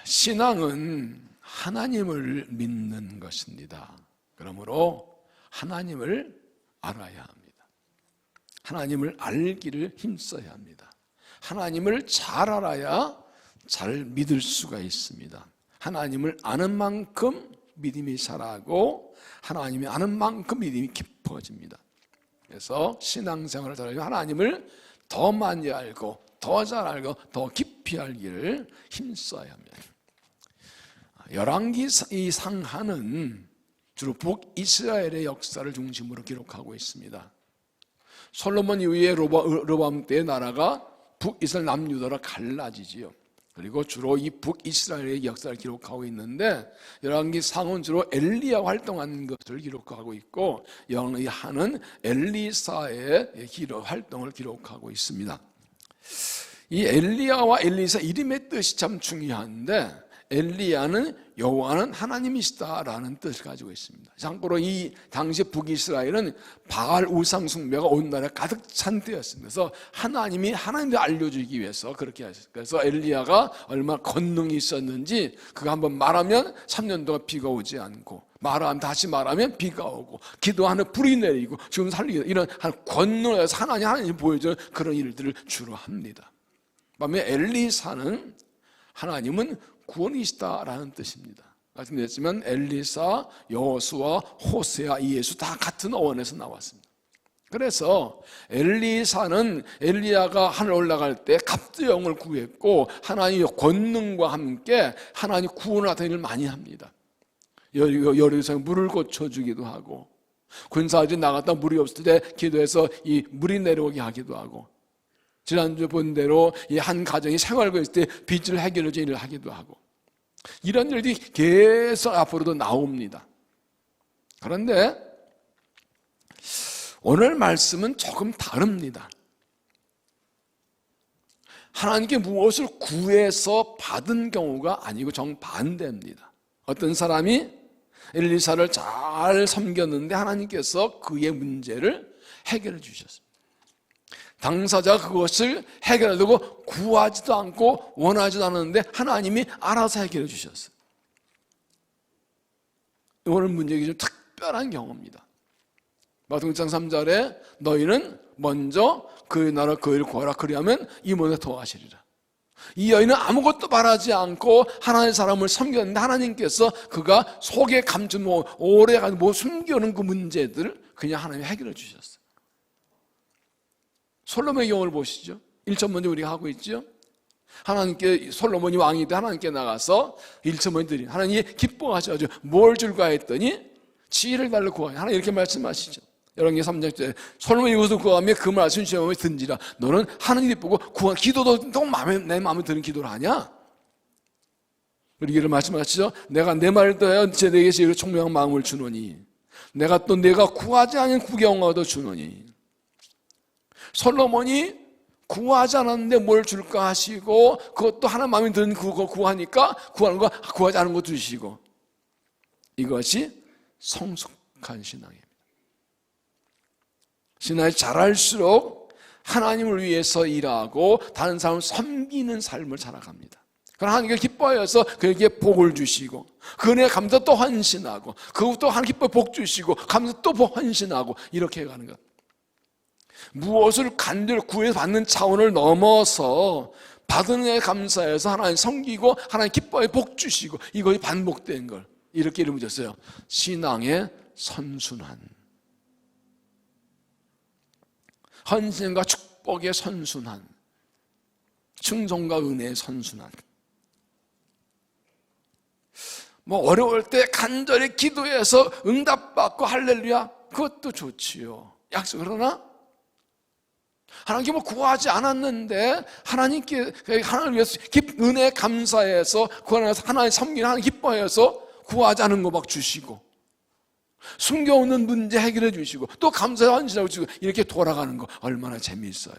신앙은 하나님을 믿는 것입니다. 그러므로 하나님을 알아야 합니다. 하나님을 알기를 힘써야 합니다. 하나님을 잘 알아야 잘 믿을 수가 있습니다. 하나님을 아는 만큼 믿음이 자라고 하나님이 아는 만큼 믿음이 깊어집니다. 그래서 신앙생활을 잘하려면 하나님을 더 많이 알고 더 잘 알고 더 깊이 알기를 힘써야 합니다. 열왕기 이 상하는 주로 북이스라엘의 역사를 중심으로 기록하고 있습니다. 솔로몬 이후에 르호보암 때의 나라가 북이스라엘 남유다로 갈라지지요. 그리고 주로 이 북이스라엘의 역사를 기록하고 있는데 열왕기 상은 주로 엘리야가 활동한 것을 기록하고 있고 열왕기 하는 엘리사의 활동을 기록하고 있습니다. 이 엘리야와 엘리사 이름의 뜻이 참 중요한데 엘리야는 여호와는 하나님이시다라는 뜻을 가지고 있습니다. 참고로 이 당시 북이스라엘은 바알 우상 숭배가 온 나라에 가득 찬 때였습니다. 그래서 하나님이 하나님을 알려주기 위해서 그렇게 하셨어요. 그래서 엘리야가 얼마나 권능이 있었는지 그가 한번 말하면 3년 동안 비가 오지 않고 말하면 다시 말하면 비가 오고 기도하면 불이 내리고 지금 살리고 이런 권능에서 하나님 보여주는 그런 일들을 주로 합니다. 그다음에 엘리사는 하나님은 구원이시다라는 뜻입니다. 말씀드렸지만 엘리사, 여호수아, 호세아, 이예수 다 같은 어원에서 나왔습니다. 그래서 엘리사는 엘리야가 하늘 올라갈 때 갑두영을 구했고 하나님의 권능과 함께 하나님 구원하던 일을 많이 합니다. 여리고성에 물을 고쳐주기도 하고 군사들이 나갔다 물이 없을 때 기도해서 이 물이 내려오게 하기도 하고 지난주에 본 대로 이 한 가정이 생활고 있을 때 빚을 해결해 주는 일을 하기도 하고 이런 일들이 계속 앞으로도 나옵니다. 그런데 오늘 말씀은 조금 다릅니다. 하나님께 무엇을 구해서 받은 경우가 아니고 정반대입니다. 어떤 사람이 엘리사를 잘 섬겼는데 하나님께서 그의 문제를 해결해 주셨습니다. 당사자가 그것을 해결하려고 구하지도 않고 원하지도 않았는데 하나님이 알아서 해결해 주셨어요. 오늘 문제가 좀 특별한 경우입니다. 마태복음 6장 3절에 너희는 먼저 그의 나라 그 일을 구하라 그리하면 이 모든 것 더하시리라. 이 여인은 아무것도 바라지 않고 하나님의 사람을 섬겼는데 하나님께서 그가 속에 감춘 오래간 숨겨놓은 그 문제들을 그냥 하나님이 해결해 주셨어요. 솔로몬의 경우를 보시죠. 1천 먼저 우리가 하고 있죠. 하나님께 솔로몬이 왕이 돼 하나님께 나가서 1천 먼저 드린 하나님이 기뻐하셔가지고 뭘 줄까 했더니 지혜를 달라고 구하냐 하나님 이렇게 말씀하시죠. 열왕기 3장 솔로몬이 이것을 구하며 그 말씀 시험에 든지라 너는 하나님 기쁘고 구한 기도도 또 내 마음에 드는 기도를 하냐? 그리고 이를 말씀하시죠. 내가 내 말을 더하여 내게 지혜로 총명한 마음을 주노니 내가 또 내가 구하지 않은 구경하도 주노니 솔로몬이 구하지 않았는데 뭘 줄까 하시고 그것도 하나 마음에 드는 그거 구하니까 구하는 거 구하지 않은 거 주시고 이것이 성숙한 신앙입니다. 신앙이 잘할수록 하나님을 위해서 일하고 다른 사람을 섬기는 삶을 살아갑니다. 그럼 하나님께 기뻐해서 그에게 복을 주시고 그 은혜에 감사 또 헌신하고 그것도 하나님 기뻐해 복 주시고 감사 또 헌신하고 이렇게 가는 것. 무엇을 간절히 구해서 받는 차원을 넘어서 받은 은혜에 감사해서 하나님 섬기고 하나님 기뻐해 복 주시고 이것이 반복된 걸 이렇게 이름을 줬어요. 신앙의 선순환. 헌신과 축복의 선순환. 충성과 은혜의 선순환. 어려울 때 간절히 기도해서 응답받고 할렐루야 그것도 좋지요. 약속. 그러나 하나님께 구하지 않았는데 하나님께 하나님을 위해서 은혜 감사해서 구하면서 하나님 섬기는 하나님 기뻐해서 구하지 않은 거 막 주시고 숨겨오는 문제 해결해 주시고 또 감사해 헌신하고 주시고 이렇게 돌아가는 거 얼마나 재미있어요.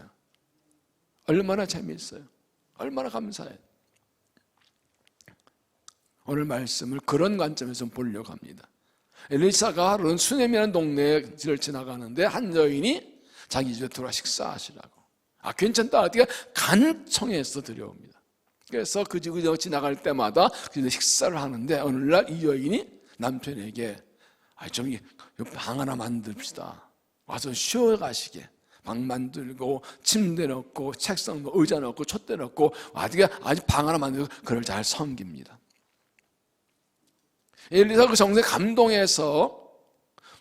얼마나 재미있어요. 얼마나 감사해요. 오늘 그런 관점에서 보려고 합니다. 엘리사가 하루는 수넴이라는 동네를 지나가는데 한 여인이 자기 집에 들어와 식사하시라고 괜찮다. 어떻게 간청해서 들여옵니다. 그래서 그 집을 지나갈 때마다 식사를 하는데 어느 날 이 여인이 남편에게 좀 방 하나 만듭시다. 와서 쉬어 가시게. 방 만들고 침대 넣고 책상 넣고 의자 넣고 촛대 넣고 아주 방 하나 만들고 그를 잘 섬깁니다. 엘리사가 그 정성에 감동해서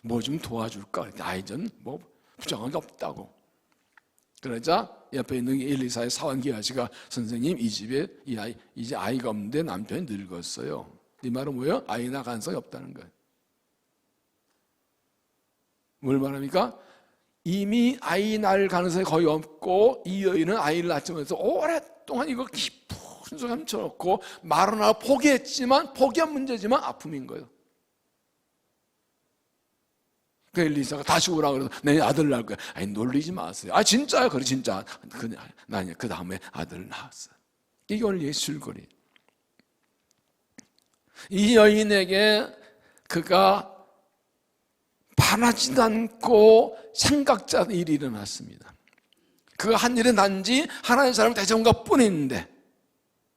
뭐 좀 도와줄까 그랬더니 아이전 뭐 부정한 게 없다고. 그러자 옆에 있는 엘리사의 사원 기하시가 선생님 이 집에 이제 아이가 없는데 남편이 늙었어요. 이 말은 뭐예요? 아이 낳을 가능성이 없다는 거예요. 뭘 말합니까? 이미 아이 낳을 가능성이 거의 없고 이 여인은 아이를 낳지면서 오랫동안 이거 깊은 속에 감춰놓고 말은 하고 포기했지만 포기한 문제지만 아픔인 거예요. 그 엘리사가 다시 오라 그래서 내 아들 낳을 거야. 아니 놀리지 마세요. 아 진짜요? 그래 진짜. 그 다음에 아들 낳았어요. 이게 오늘 예술거리. 이 여인에게 그가 바라지도 않고 생각자 일이 일어났습니다. 그가 한 일은 단지 하나님 사람 대전가 뿐인데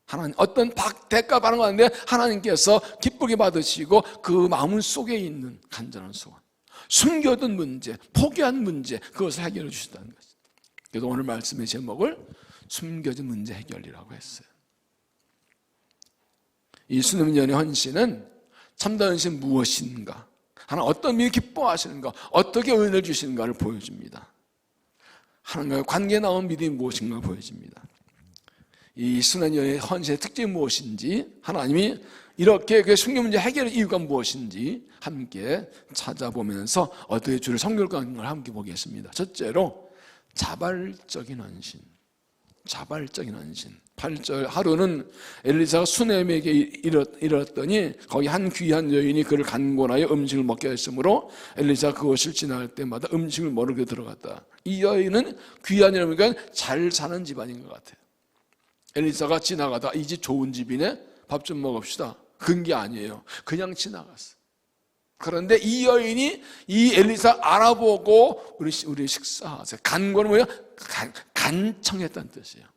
하나님 어떤 대가 받는 거 아닌데 하나님께서 기쁘게 받으시고 그 마음 속에 있는 간절한 소원, 숨겨둔 문제, 포기한 문제 그것을 해결해 주시다는 것입니다. 그래서 오늘 말씀의 제목을 숨겨진 문제 해결이라고 했어요. 이 수능연의 헌신은 참된 헌신 무엇인가? 하나님 어떤 일을 기뻐하시는가? 어떻게 은혜를 주시는가를 보여줍니다. 하나님과의 관계에 나온 믿음이 무엇인가 보여줍니다. 이 수능연의 헌신의 특징이 무엇인지 하나님이 이렇게 그 숨긴 문제 해결의 이유가 무엇인지 함께 찾아보면서 어떻게 주를 섬길 것인가를 함께 보겠습니다. 첫째로 자발적인 헌신. 자발적인 헌신. 8절 하루는 엘리사가 수넴에게 이르렀더니 거기 한 귀한 여인이 그를 간곤하여 음식을 먹게 했으므로 엘리사가 그곳을 지나갈 때마다 음식을 먹으러 들어갔다. 이 여인은 귀한 여인이니까 잘 사는 집안인 것 같아요. 엘리사가 지나가다 이 집 좋은 집이네 밥 좀 먹읍시다. 그런 게 아니에요. 그냥 지나갔어. 그런데 이 여인이 이 엘리사 알아보고 우리 식사하세요. 간곤은 뭐예요? 간청했다는 뜻이에요.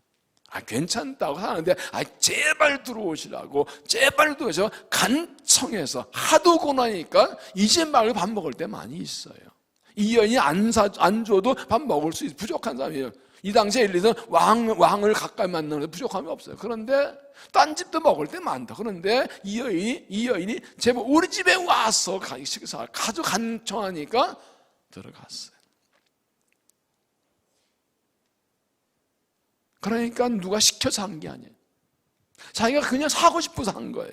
괜찮다고 하는데 제발 들어오시라고 제발 들어오셔 간청해서 하도 고나니까 이제 말고 밥 먹을 때 많이 있어요. 이 여인이 안 줘도 밥 먹을 수 있어요. 부족한 사람이에요. 이 당시에 엘리사는 왕을 가까이 만나는데 부족함이 없어요. 그런데 딴 집도 먹을 때 많다. 그런데 이 여인이 제발 우리 집에 와서 식사를 아주 간청하니까 들어갔어요. 그러니까 누가 시켜서 한 게 아니에요. 자기가 그냥 사고 싶어서 한 거예요.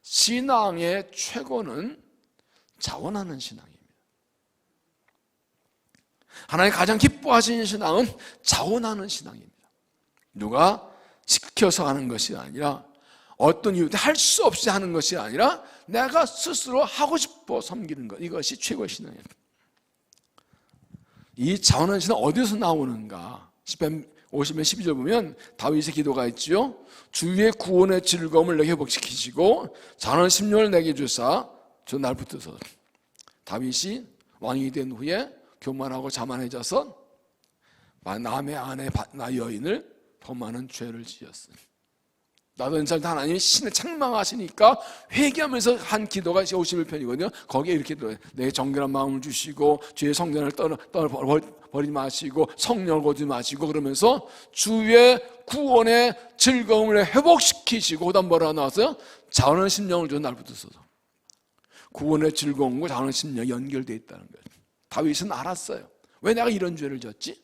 신앙의 최고는 자원하는 신앙입니다. 하나님 가장 기뻐하시는 신앙은 자원하는 신앙입니다. 누가 시켜서 하는 것이 아니라 어떤 이유 때문에 할 수 없이 하는 것이 아니라 내가 스스로 하고 싶어 섬기는 것, 이것이 최고의 신앙입니다. 이 자원하는 신앙 어디서 나오는가? 시편 50편 12절 보면 다윗의 기도가 있죠. 주의 구원의 즐거움을 내게 회복시키시고 자원하는 심령을 내게 주사 저 날 붙드소서. 다윗이 왕이 된 후에 교만하고 자만해져서 남의 아내 나 여인을 범하는 죄를 지었어요. 나도 인사할 하나님이 신을 책망하시니까 회개하면서 한 기도가 51편이거든요. 거기에 이렇게 들어요. 내 정결한 마음을 주시고 주의 성전을 버리지 마시고 성령을 거두지 마시고 그러면서 주의 구원의 즐거움을 회복시키시고 그다음 뭐라 나왔어요? 자원하는 심령을 줘 날 붙드소서. 구원의 즐거움과 자원하는 심령이 연결되어 있다는 거예요. 다윗은 알았어요. 왜 내가 이런 죄를 졌지?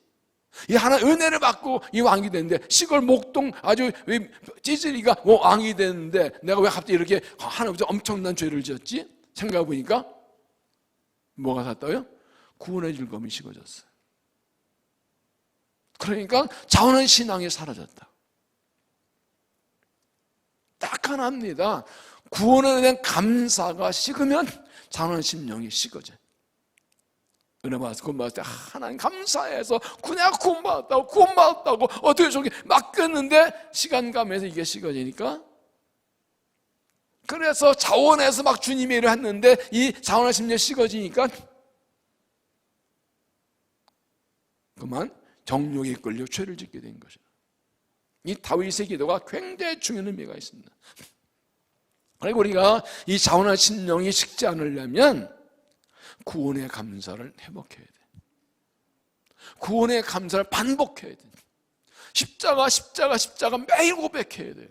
이 하나 은혜를 받고 이 왕이 됐는데 시골 목동 아주 찌질이가 왕이 됐는데 내가 왜 갑자기 이렇게 하나님께 엄청난 죄를 지었지? 생각해 보니까 뭐가 샀다고요? 구원의 즐거움이 식어졌어요. 그러니까 자원한 신앙이 사라졌다. 딱 하나입니다. 구원에 대한 감사가 식으면 자원한 심령이 식어져요. 은혜 받아서 구원받을 때 하나님 감사해서 내가 구원받았다고 어떻게 저기 맡겼는데 시간 가면서 이게 식어지니까 그래서 자원해서 막 주님의 일을 했는데 이 자원의 심령이 식어지니까 그만 정욕에 끌려 죄를 짓게 된 것이다. 이 다윗의 기도가 굉장히 중요한 의미가 있습니다. 그리고 우리가 이 자원한 심령이 식지 않으려면 구원의 감사를 회복해야 돼. 구원의 감사를 반복해야 돼. 십자가 매일 고백해야 돼요.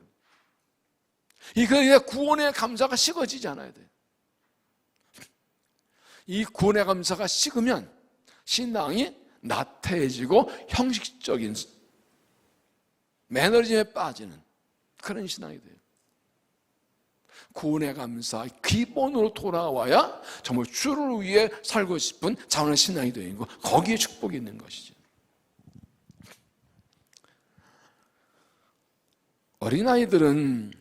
이게 구원의 감사가 식어지지 않아야 돼요. 이 구원의 감사가 식으면 신앙이 나태해지고 형식적인 매너리즘에 빠지는 그런 신앙이 돼요. 구원의 감사 기본으로 돌아와야 정말 주를 위해 살고 싶은 자원한 신앙이 되는 거, 거기에 축복이 있는 것이죠. 어린아이들은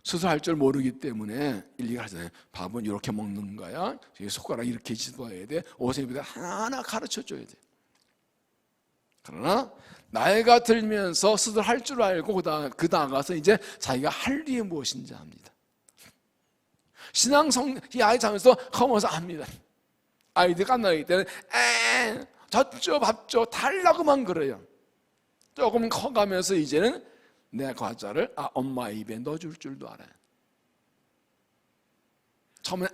수술할 줄 모르기 때문에 일일이 하잖아요. 밥은 이렇게 먹는 거야, 손가락 이렇게 짚어야 돼, 옷을 입어야 돼, 하나하나 가르쳐줘야 돼. 그러나 나이가 들면서 수술할 줄 알고 그 나가서 이제 자기가 할 일이 무엇인지 압니다. 이 아이 자면서 커면서 압니다. 아이들 갓나기 때는 젖줘 밥줘 달라고만 그래요. 조금 커가면서 이제는 내 과자를 엄마 입에 넣어줄 줄도 알아요. 처음엔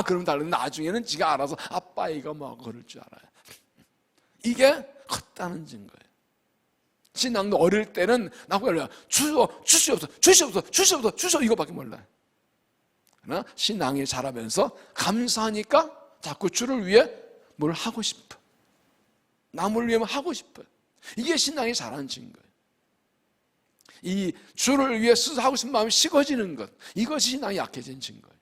그럼 다른데 나중에는 지가 알아서 아빠 이거 먹어 그럴 줄 알아요. 이게 컸다는 증거예요. 신앙도 어릴 때는 나보고 그래요. 주시옵소서 이거밖에 몰라요. 그러나 신앙이 자라면서 감사하니까 자꾸 주를 위해 뭘 하고 싶어. 남을 위해 하고 싶어요. 이게 신앙이 자라는 증거예요. 이 주를 위해 수고하고 싶은 마음이 식어지는 것, 이것이 신앙이 약해진 증거예요.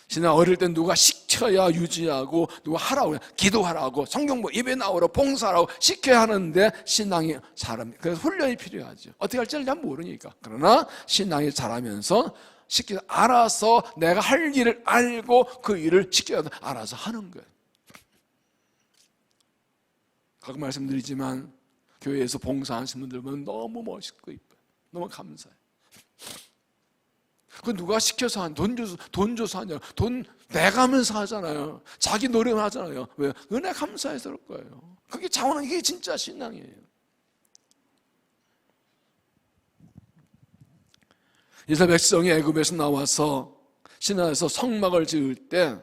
신앙 어릴 때 누가 시켜야 유지하고, 누가 하라고, 기도하라고, 성경 예배 나오라고, 봉사하라고 시켜야 하는데 신앙이 자랍니다. 그래서 훈련이 필요하죠. 어떻게 할지를 잘 모르니까. 그러나 신앙이 자라면서 시켜서 알아서 내가 할 일을 알고 그 일을 시켜야 알아서 하는 거예요. 가끔 말씀드리지만 교회에서 봉사하시는 분들 보면 너무 멋있고 이뻐요. 너무 감사해요. 그 누가 시켜서 돈 줘서 하냐? 돈 내가면서 하잖아요. 자기 노력을 하잖아요. 왜? 은혜 감사해서 그럴 거예요. 그게 자원은 이게 진짜 신앙이에요. 이스라엘 백성이 애굽에서 나와서 시내에서 성막을 지을 때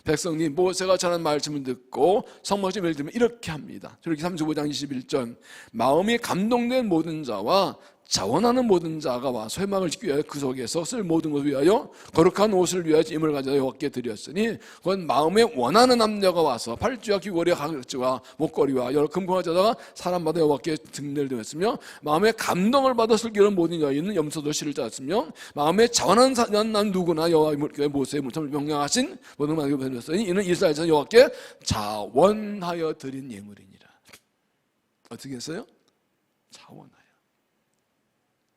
백성이 모세가 전한 말씀을 듣고 성막을 들으면 이렇게 합니다. 저렇게 35장 21절 마음이 감동된 모든 자와 자원하는 모든 자가 와서 회막을 짓기 위하여 그 속에서 쓸 모든 것을 위하여 거룩한 옷을 위하여 짐을 가져다 여호와께 드렸으니 그건 마음에 원하는 남녀가 와서 팔찌와 귀걸이와 가죽지와 목걸이와 여러 금고를 가져다가 사람마다 여호와께 등대를 드렸으며 마음에 감동을 받아 슬기로운 모든 여인은 염소도 실을 짜았으며 마음에 자원하는 난 누구나 여호와의 모세의 물품을 명령하신 모든 만국을 드렸으니 이는 이스라엘에서 여호와께 자원하여 드린 예물이니라. 어떻게 했어요? 자원하여.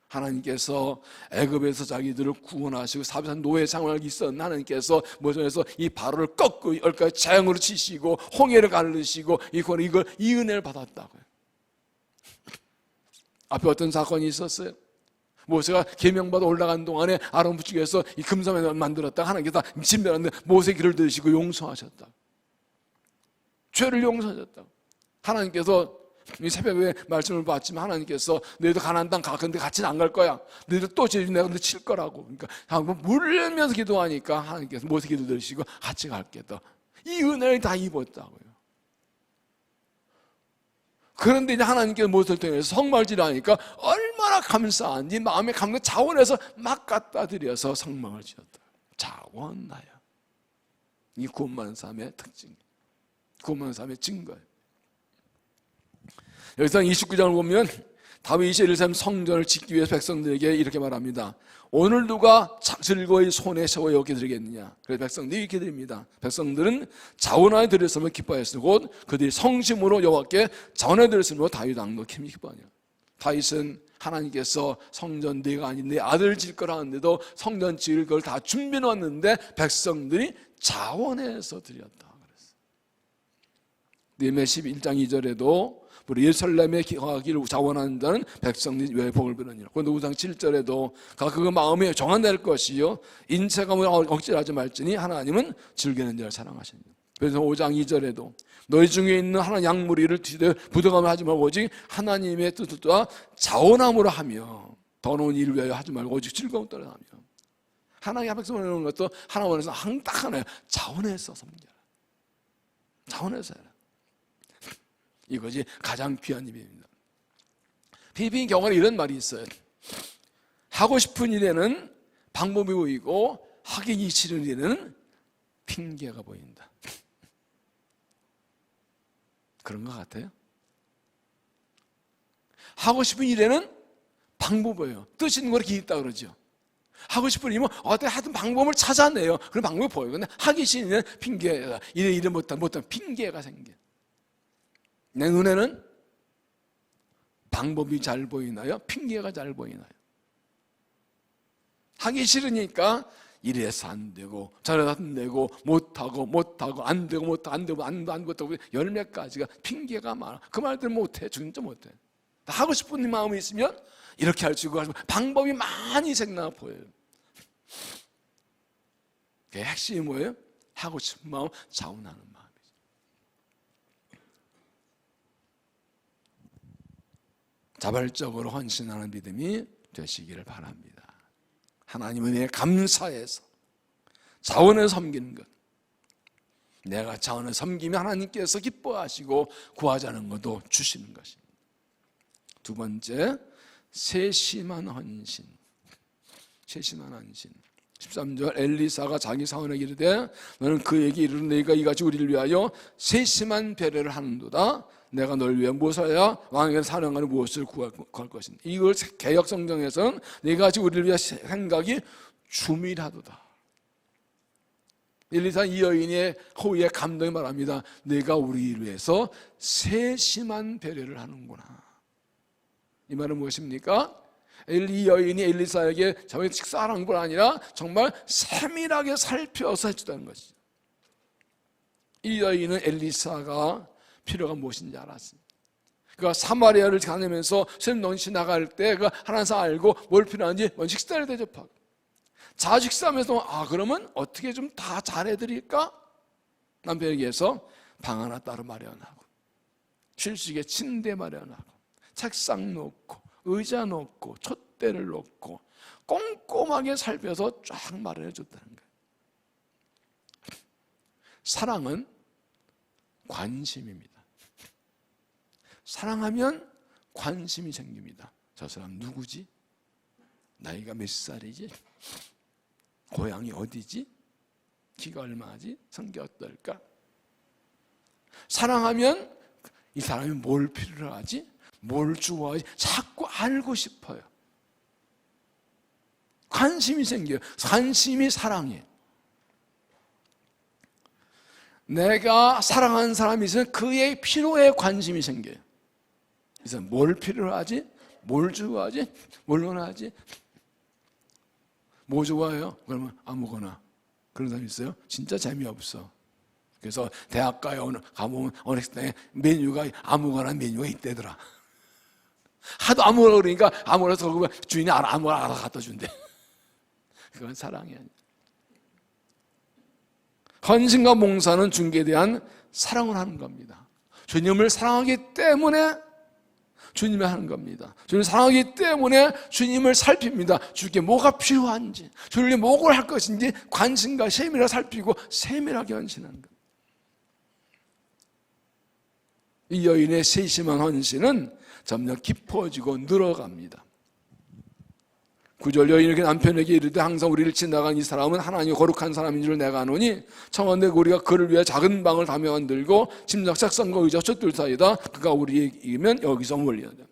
하나님께서 애굽에서 자기들을 구원하시고 사백산 노예 생활이 있었는 하나님께서 모세에서 이 바로를 꺾고 열까지 재앙으로 치시고 홍해를 가르시고 이걸 이 은혜를 받았다고요. 앞에 어떤 사건이 있었어요? 모세가 계명받아 올라간 동안에 아론 부축에서 이 금사면을 만들었다가 하나님께서 진멸하는데 모세 길을 들으시고 용서하셨다. 죄를 용서하셨다. 하나님께서 이 새벽에 말씀을 봤지만 하나님께서 너희들 가나안 땅 가, 근데 같이는 안 갈 거야. 너희들 또 죄 내가 너 칠 거라고. 그러니까 물면서 기도하니까 하나님께서 모세 기도 들으시고 같이 갈게다. 이 은혜를 다 입었다고요. 그런데 이제 하나님께서 모세를 통해서 성막을 하니까 얼마나 감사한지 마음의 감격 자원해서 막 갖다 드려서 성막을 지었다. 자원하여. 이 구원받은 삶의 특징, 구원받은 삶의 증거예요. 여기서 29장을 보면 다윗이 예루살렘 성전을 짓기 위해서 백성들에게 이렇게 말합니다. 오늘 누가 즐거이 손에 세워 여기게 드리겠느냐. 그래서 백성들이 이렇게 드립니다. 백성들은 자원하여 드렸으면 기뻐했으니 곧 그들이 성심으로 여호와께 자원하여 드렸으므로 다윗 왕도 기뻐하냐. 다윗은 하나님께서 성전 네가 아닌 내 아들 질 거라 하는데도 성전 지을 걸 다 준비해 놨는데 백성들이 자원해서 드렸다 그랬어요. 느헤미야 11장 2절에도 우리 예루살렘에 가기를 자원하는 자는 백성들이 왜 복을 빌으니라. 그런데 5장 7절에도 그 마음에 정한 될 것이요 인체가 억지하지 말지니 하나님은 즐기는 자를 사랑하십니다. 그래서 5장 2절에도 너희 중에 있는 하나님 양무리를 부정하며 하지 말고 오직 하나님의 뜻을 따라 자원함으로 하며 더러운 일을 위하여 하지 말고 오직 즐거움 따라 하며. 하나님의 백성을 이루는 것도 하나님 안에서 딱 하나예요. 자원해서 섬겨라. 자원해서 해라. 이것이 가장 귀한 일입니다. 필리핀 경우는 이런 말이 있어요. 하고 싶은 일에는 방법이 보이고 하기 싫은 일에는 핑계가 보인다. 그런 것 같아요. 하고 싶은 일에는 방법이 보여요. 뜻 있는 거 그렇게 있다 그러죠. 하고 싶은 일이면 어떻게 하든 방법을 찾아내요. 그런 방법이 보여요. 근데 하기 싫은 일은 핑계가, 이래 못하면 핑계가 생겨. 내 눈에는 방법이 잘 보이나요? 핑계가 잘 보이나요? 하기 싫으니까 이래서 안 되고 저래서 안 되고 못하고 안 되고 못하고 안 못하고 열 몇 가지가 핑계가 많아. 그 말들 못해. 진짜 못해. 하고 싶은 마음이 있으면 이렇게 할 수 있고 방법이 많이 생나 보여요. 그 핵심이 뭐예요? 하고 싶은 마음, 자원하는 마음이죠. 자발적으로 헌신하는 믿음이 되시기를 바랍니다. 하나님은 내 감사해서 자원을 섬기는 것. 내가 자원을 섬기면 하나님께서 기뻐하시고 구하자는 것도 주시는 것입니다. 두 번째, 세심한 헌신. 세심한 헌신. 13절 엘리사가 자기 사원에게 이르되 너는 그에게 이르되 네가 이같이 우리를 위하여 세심한 배려를 하는도다. 내가 널 위해 무엇을 해야 왕에게 사령하는 무엇을 구할 것인가. 이걸 개역 성경에서는 네가 우리를 위해 생각이 주밀하도다. 엘리사 이 여인의 호의에 감동이 말합니다. 내가 우리를 위해서 세심한 배려를 하는구나. 이 말은 무엇입니까? 이 여인이 엘리사에게 정말 식사하는 건 아니라 정말 세밀하게 살펴서 해주다는 것이죠. 이 여인은 엘리사가 필요가 무엇인지 알았습니다. 그러니까 사마리아를 다니면서 샘동시 나갈 때 그 하나님 알고 뭘 필요한지 먼저 식사를 대접하고 자 식사하면서 그러면 어떻게 좀 다 잘해드릴까? 남편에게 해서 방 하나 따로 마련하고 쉴 수 있게 침대 마련하고 책상 놓고 의자 놓고 촛대를 놓고 꼼꼼하게 살펴서 쫙 마련해 줬다는 거예요. 사랑은 관심입니다. 사랑하면 관심이 생깁니다. 저 사람 누구지? 나이가 몇 살이지? 고향이 어디지? 키가 얼마지? 성격 어떨까? 사랑하면 이 사람이 뭘 필요로 하지? 뭘 좋아하지? 자꾸 알고 싶어요. 관심이 생겨요. 관심이 사랑이에요. 내가 사랑하는 사람이 있으면 그의 필요에 관심이 생겨요. 그래서 뭘 필요로 하지? 뭘 좋아하지? 뭘 원하지? 뭐 좋아해요? 그러면 아무거나. 그런 사람 있어요? 진짜 재미없어. 그래서 대학가에 가보면 어느 식당에 메뉴가 아무거나 메뉴가 있대더라. 하도 아무거나 그러니까 아무거나 더 주인이 아무거나 알아 갖다 준대. 그건 사랑이 아니야. 헌신과 봉사는 주님께 대한 사랑을 하는 겁니다. 주님을 사랑하기 때문에 주님을 하는 겁니다. 주님을 사랑하기 때문에 주님을 살핍니다. 주님께 뭐가 필요한지, 주님께 뭐를 할 것인지 관심과 세밀하게 살피고 세밀하게 헌신하는 겁니다. 이 여인의 세심한 헌신은 점점 깊어지고 늘어갑니다. 9절 여인에게 남편에게 이르되 항상 우리를 지나간 이 사람은 하나님이 거룩한 사람인 줄 내가 아노니 청한데 우리가 그를 위해 작은 방을 다며 만들고 침략 책상과 의자 촛들 사이다. 그가 우리이면 여기서 멀리하자.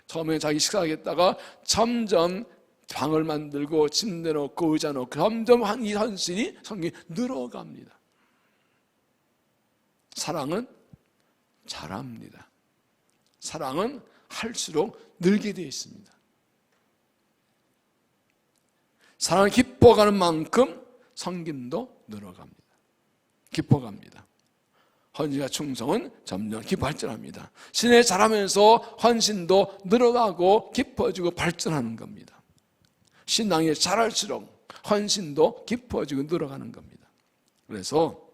처음에 자기 식사하겠다가 점점 방을 만들고 침대 놓고 의자 놓고 점점 이 헌신이 성경이 늘어갑니다. 사랑은 잘합니다. 사랑은 할수록 늘게 되어 있습니다. 사랑을 기뻐가는 만큼 섬김도 늘어갑니다. 기뻐갑니다. 헌신과 충성은 점점 발전합니다. 신에 자라면서 헌신도 늘어가고 깊어지고 발전하는 겁니다. 신앙이 자랄수록 헌신도 깊어지고 늘어가는 겁니다. 그래서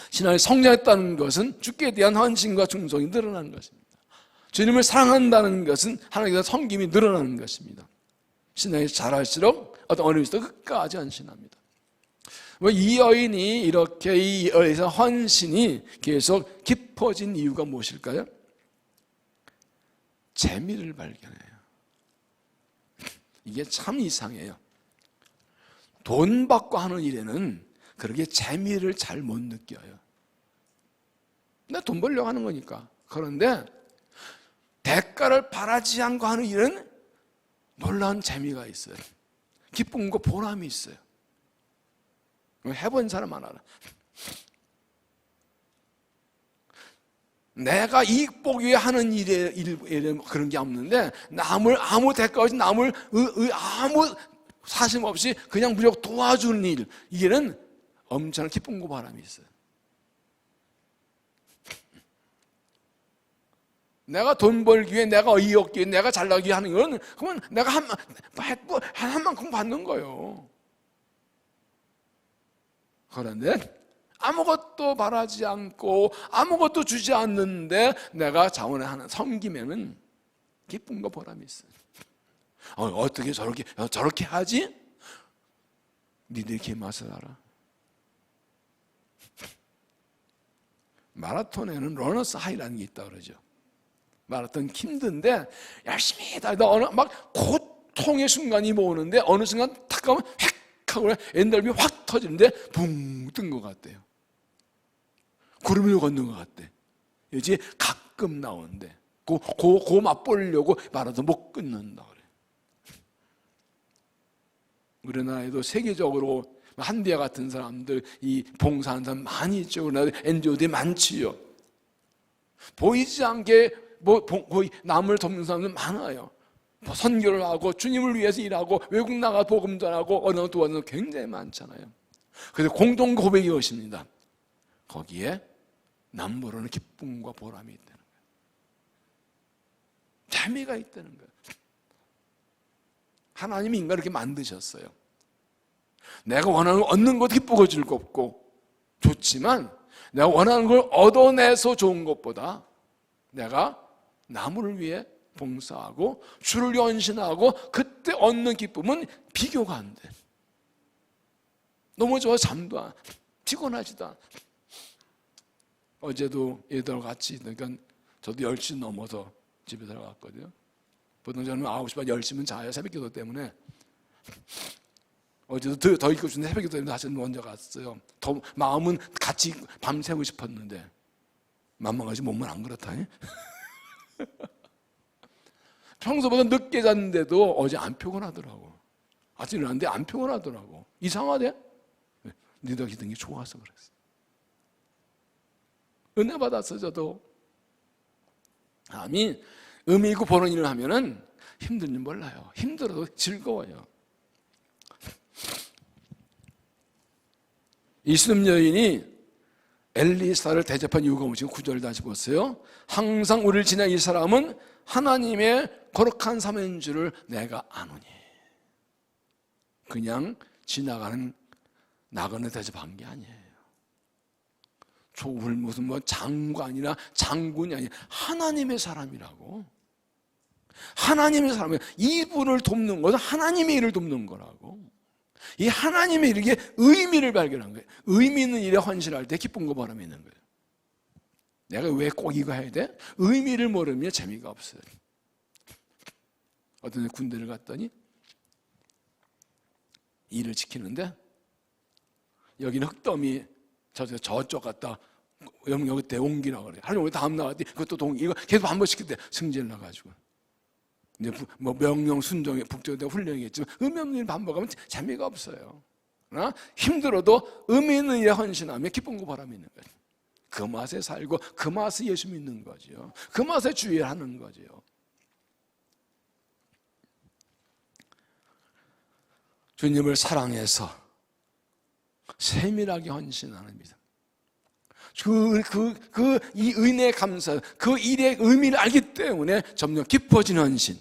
신앙이 성장했다는 것은 주께 대한 헌신과 충성이 늘어나는 것입니다. 주님을 사랑한다는 것은 하나님에 대한 섬김이 늘어나는 것입니다. 신앙이 자랄수록 어떤 어려움에서도 끝까지 헌신합니다. 이 여인이 이렇게 이 여인의 헌신이 계속 깊어진 이유가 무엇일까요? 재미를 발견해요. 이게 참 이상해요. 돈 받고 하는 일에는 그렇게 재미를 잘 못 느껴요. 나 돈 벌려고 하는 거니까. 그런데 대가를 바라지 않고 하는 일은 놀라운 재미가 있어요. 기쁨과 보람이 있어요. 해본 사람 안 알아. 내가 이익 보기 위해 하는 일에 그런 게 없는데 남을 아무 대가 없이 남을 아무 사심 없이 그냥 무조건 도와주는 일, 이게는 엄청난 기쁨과 보람이 있어요. 내가 돈 벌기 위해, 내가 어이 얻기 위해, 내가 잘나기 위해 하는 건 그러면 내가 한 만큼 받는 거예요. 그런데 아무것도 바라지 않고 아무것도 주지 않는데 내가 자원에 하는 섬김에는 기쁨과 보람이 있어요. 어떻게 저렇게 하지? 니들이 그 맛을 알아. 마라톤에는 러너스 하이라는 게 있다 그러죠. 마라톤 힘든데 열심히 달리다 막 고통의 순간이 오는데 어느 순간 탁 가면 획 하고 엔돌핀이 확 터지는데 붕 뜬 것 같대요. 구름을 걷는 것 같대. 이제 가끔 나오는데 그 맛보려고 마라톤 못 끊는다 그래. 우리나라에도 세계적으로 한디아 같은 사람들, 이 봉사하는 사람 많이 있죠. 우리나라에 NGO들이 많지요. 보이지 않게 남을 돕는 사람들 많아요. 선교를 하고 주님을 위해서 일하고 외국 나가 복음 전하고 언어 도와주는 굉장히 많잖아요. 그래서 공동 고백이 것입니다. 거기에 남모르는 기쁨과 보람이 있다는 거예요. 재미가 있다는 거예요. 하나님이 인간을 이렇게 만드셨어요. 내가 원하는 걸 얻는 것도 기쁘고 즐겁고 좋지만 내가 원하는 걸 얻어내서 좋은 것보다 내가 남을 위해 봉사하고 주를 헌신하고 그때 얻는 기쁨은 비교가 안 돼. 너무 좋아 잠도 안 피곤하지도 않아. 어제도 얘들하고 같이 그러니까 저도 10시 넘어서 집에 들어갔거든요. 보통 저는 9시 반 10시면 자요. 새벽기도 때문에. 어제도 더 있고 싶은데 새벽기도 때문에 다시 먼저 갔어요. 더 마음은 같이 밤새고 싶었는데 만만하지 몸은 안 그렇다. 평소보다 늦게 잤는데도 어제 안 피곤하더라고. 아침에 일어났는데 안 피곤하더라고. 이상하대? 니가 기든 게 좋아서 그랬어. 은혜 받았어 저도. 아니 의미 있고 보는 일을 하면은 힘든지 몰라요. 힘들어도 즐거워요. 이슬람 여인이 엘리사를 대접한 이유가 뭐지? 9절 다시 보세요. 항상 우리를 지낸 이 사람은 하나님의 거룩한 사람인 줄을 내가 아노니. 그냥 지나가는 나그네 대접한 게 아니에요. 무슨 장관이나 장군이 아니라 하나님의 사람이라고. 하나님의 사람이에요. 이분을 돕는 것은 하나님의 일을 돕는 거라고. 이 하나님의 일에 의미를 발견한 거예요. 의미 있는 일에 헌신할 때 기쁨과 보람이 있는 거예요. 내가 왜 꼭 이거 해야 돼? 의미를 모르면 재미가 없어요. 어떤 군대를 갔더니 일을 지키는데 여기는 흑더미 저쪽 갔다 여기 대옹기라고 그래요. 하루 종일 다음 나갔더니 그것도 동기 이거 계속 반복시킬 때 승진을 나가지고 이제 뭐 명령 순종에 북쪽에 훈련이겠지만 의미 없는 일 반복하면 재미가 없어요. 그러나 힘들어도 의미 있는 일에 헌신하면 기쁨과 보람이 있는 거예요. 그 맛에 살고 그 맛에 예수 믿는 거죠. 그 맛에 주의하는 거죠. 주님을 사랑해서 세밀하게 헌신하는 믿음. 이 은혜에 감사, 그 일의 의미를 알기 때문에 점점 깊어지는 헌신.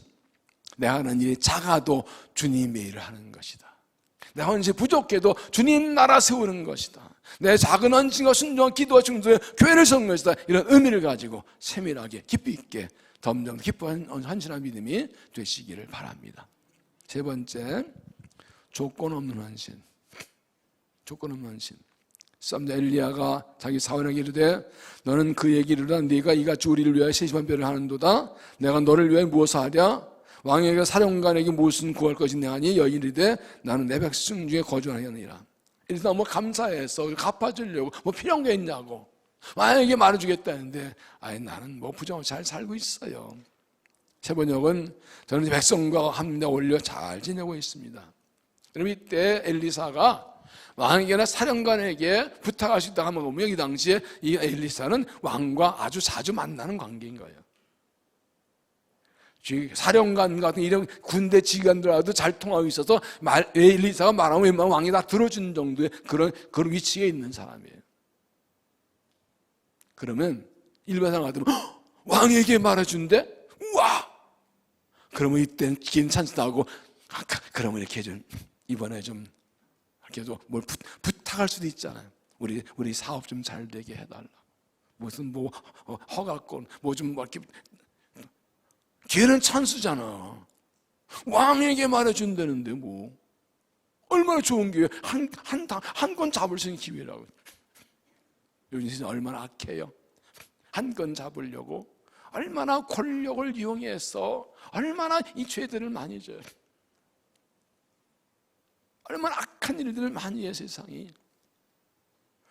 내가 하는 일이 작아도 주님의 일을 하는 것이다. 내 헌신이 부족해도 주님 나라 세우는 것이다. 내 작은 헌신과 순종과 기도와 중도에 교회를 세우는 것이다. 이런 의미를 가지고 세밀하게 깊이 있게 점점 기뻐한 헌신한 믿음이 되시기를 바랍니다. 세 번째, 조건 없는 헌신. 조건 없는 헌신. 쌈자 엘리야가 자기 사원에게 이르되 너는 그에게 이르라 네가 이같이 우리를 위하여 세심한 별을 하는도다. 내가 너를 위하여 무엇을 하랴? 왕에게 사령관에게 무엇은 구할 것이냐 하니 여인이 이르되 나는 내 백성 중에 거주하느니라. 이래서 너무 감사해서 갚아주려고 뭐 필요한 게 있냐고 왕에게 말해주겠다는데 아니 나는 뭐 부정하고 잘 살고 있어요. 세 번역은 저는 백성과 함께 올려 잘 지내고 있습니다. 그럼 이때 엘리사가 왕에게나 사령관에게 부탁할 수 있다고 하면 여기 당시에 이 엘리사는 왕과 아주 자주 만나는 관계인 거예요. 사령관 같은 이런 군대 지휘관들하고도 잘 통하고 있어서 엘리사가 말하면 웬만하면 왕이 다 들어주는 정도의 그런 위치에 있는 사람이에요. 그러면 일반 사람 같으면 왕에게 말해준대? 우와! 그러면 이때는 괜찮다고 그러면 이렇게 좀 이번에 좀 이렇게 뭘 부탁할 수도 있잖아요. 우리 사업 좀 잘 되게 해달라. 무슨 뭐 허가권 뭐 좀 이렇게 걔는 찬스잖아. 왕에게 말해준다는데 뭐 얼마나 좋은 기회. 한 건 잡을 수 있는 기회라고. 요즘 세상 얼마나 악해요. 한 건 잡으려고 얼마나 권력을 이용해서 얼마나 이 죄들을 많이 져요. 얼마나 악한 일들을 많이 해요. 세상이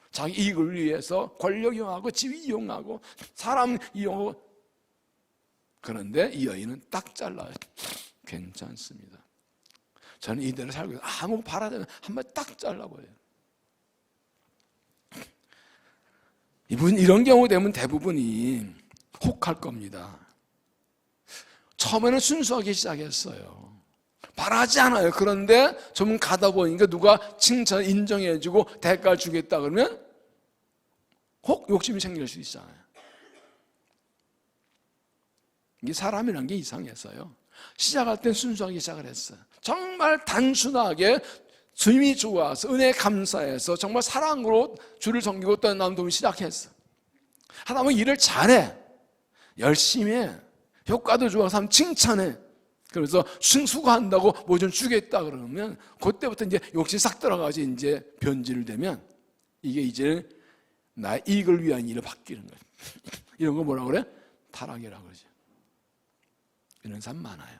자기 이익을 위해서 권력 이용하고 지위 이용하고 사람 이용하고. 그런데 이 여인은 딱 잘라요. 괜찮습니다. 저는 이대로 살고 있어요. 아무 바라지 않아요. 한 번 딱 잘라버려요. 이런 경우 되면 대부분이 혹할 겁니다. 처음에는 순수하게 시작했어요. 바라지 않아요. 그런데 좀 가다 보니까 누가 칭찬 인정해주고 대가를 주겠다 그러면 혹 욕심이 생길 수 있잖아요. 이게 사람이란 게 이상해서요. 시작할 땐 순수하게 시작을 했어요. 정말 단순하게 주님이 좋아서 은혜에 감사해서 정말 사랑으로 주를 섬기고 떠난 도움을 시작했어. 하다 보면 일을 잘해. 열심히 해. 효과도 좋아서 하면 칭찬해. 그래서 수고한다고 뭐 좀 주겠다 그러면 그때부터 이제 욕심 싹 들어가서 이제 변질되면 이게 이제 나의 이익을 위한 일로 바뀌는 거예요. 이런 거 뭐라고 그래? 타락이라고 그러죠. 이런 사람 많아요.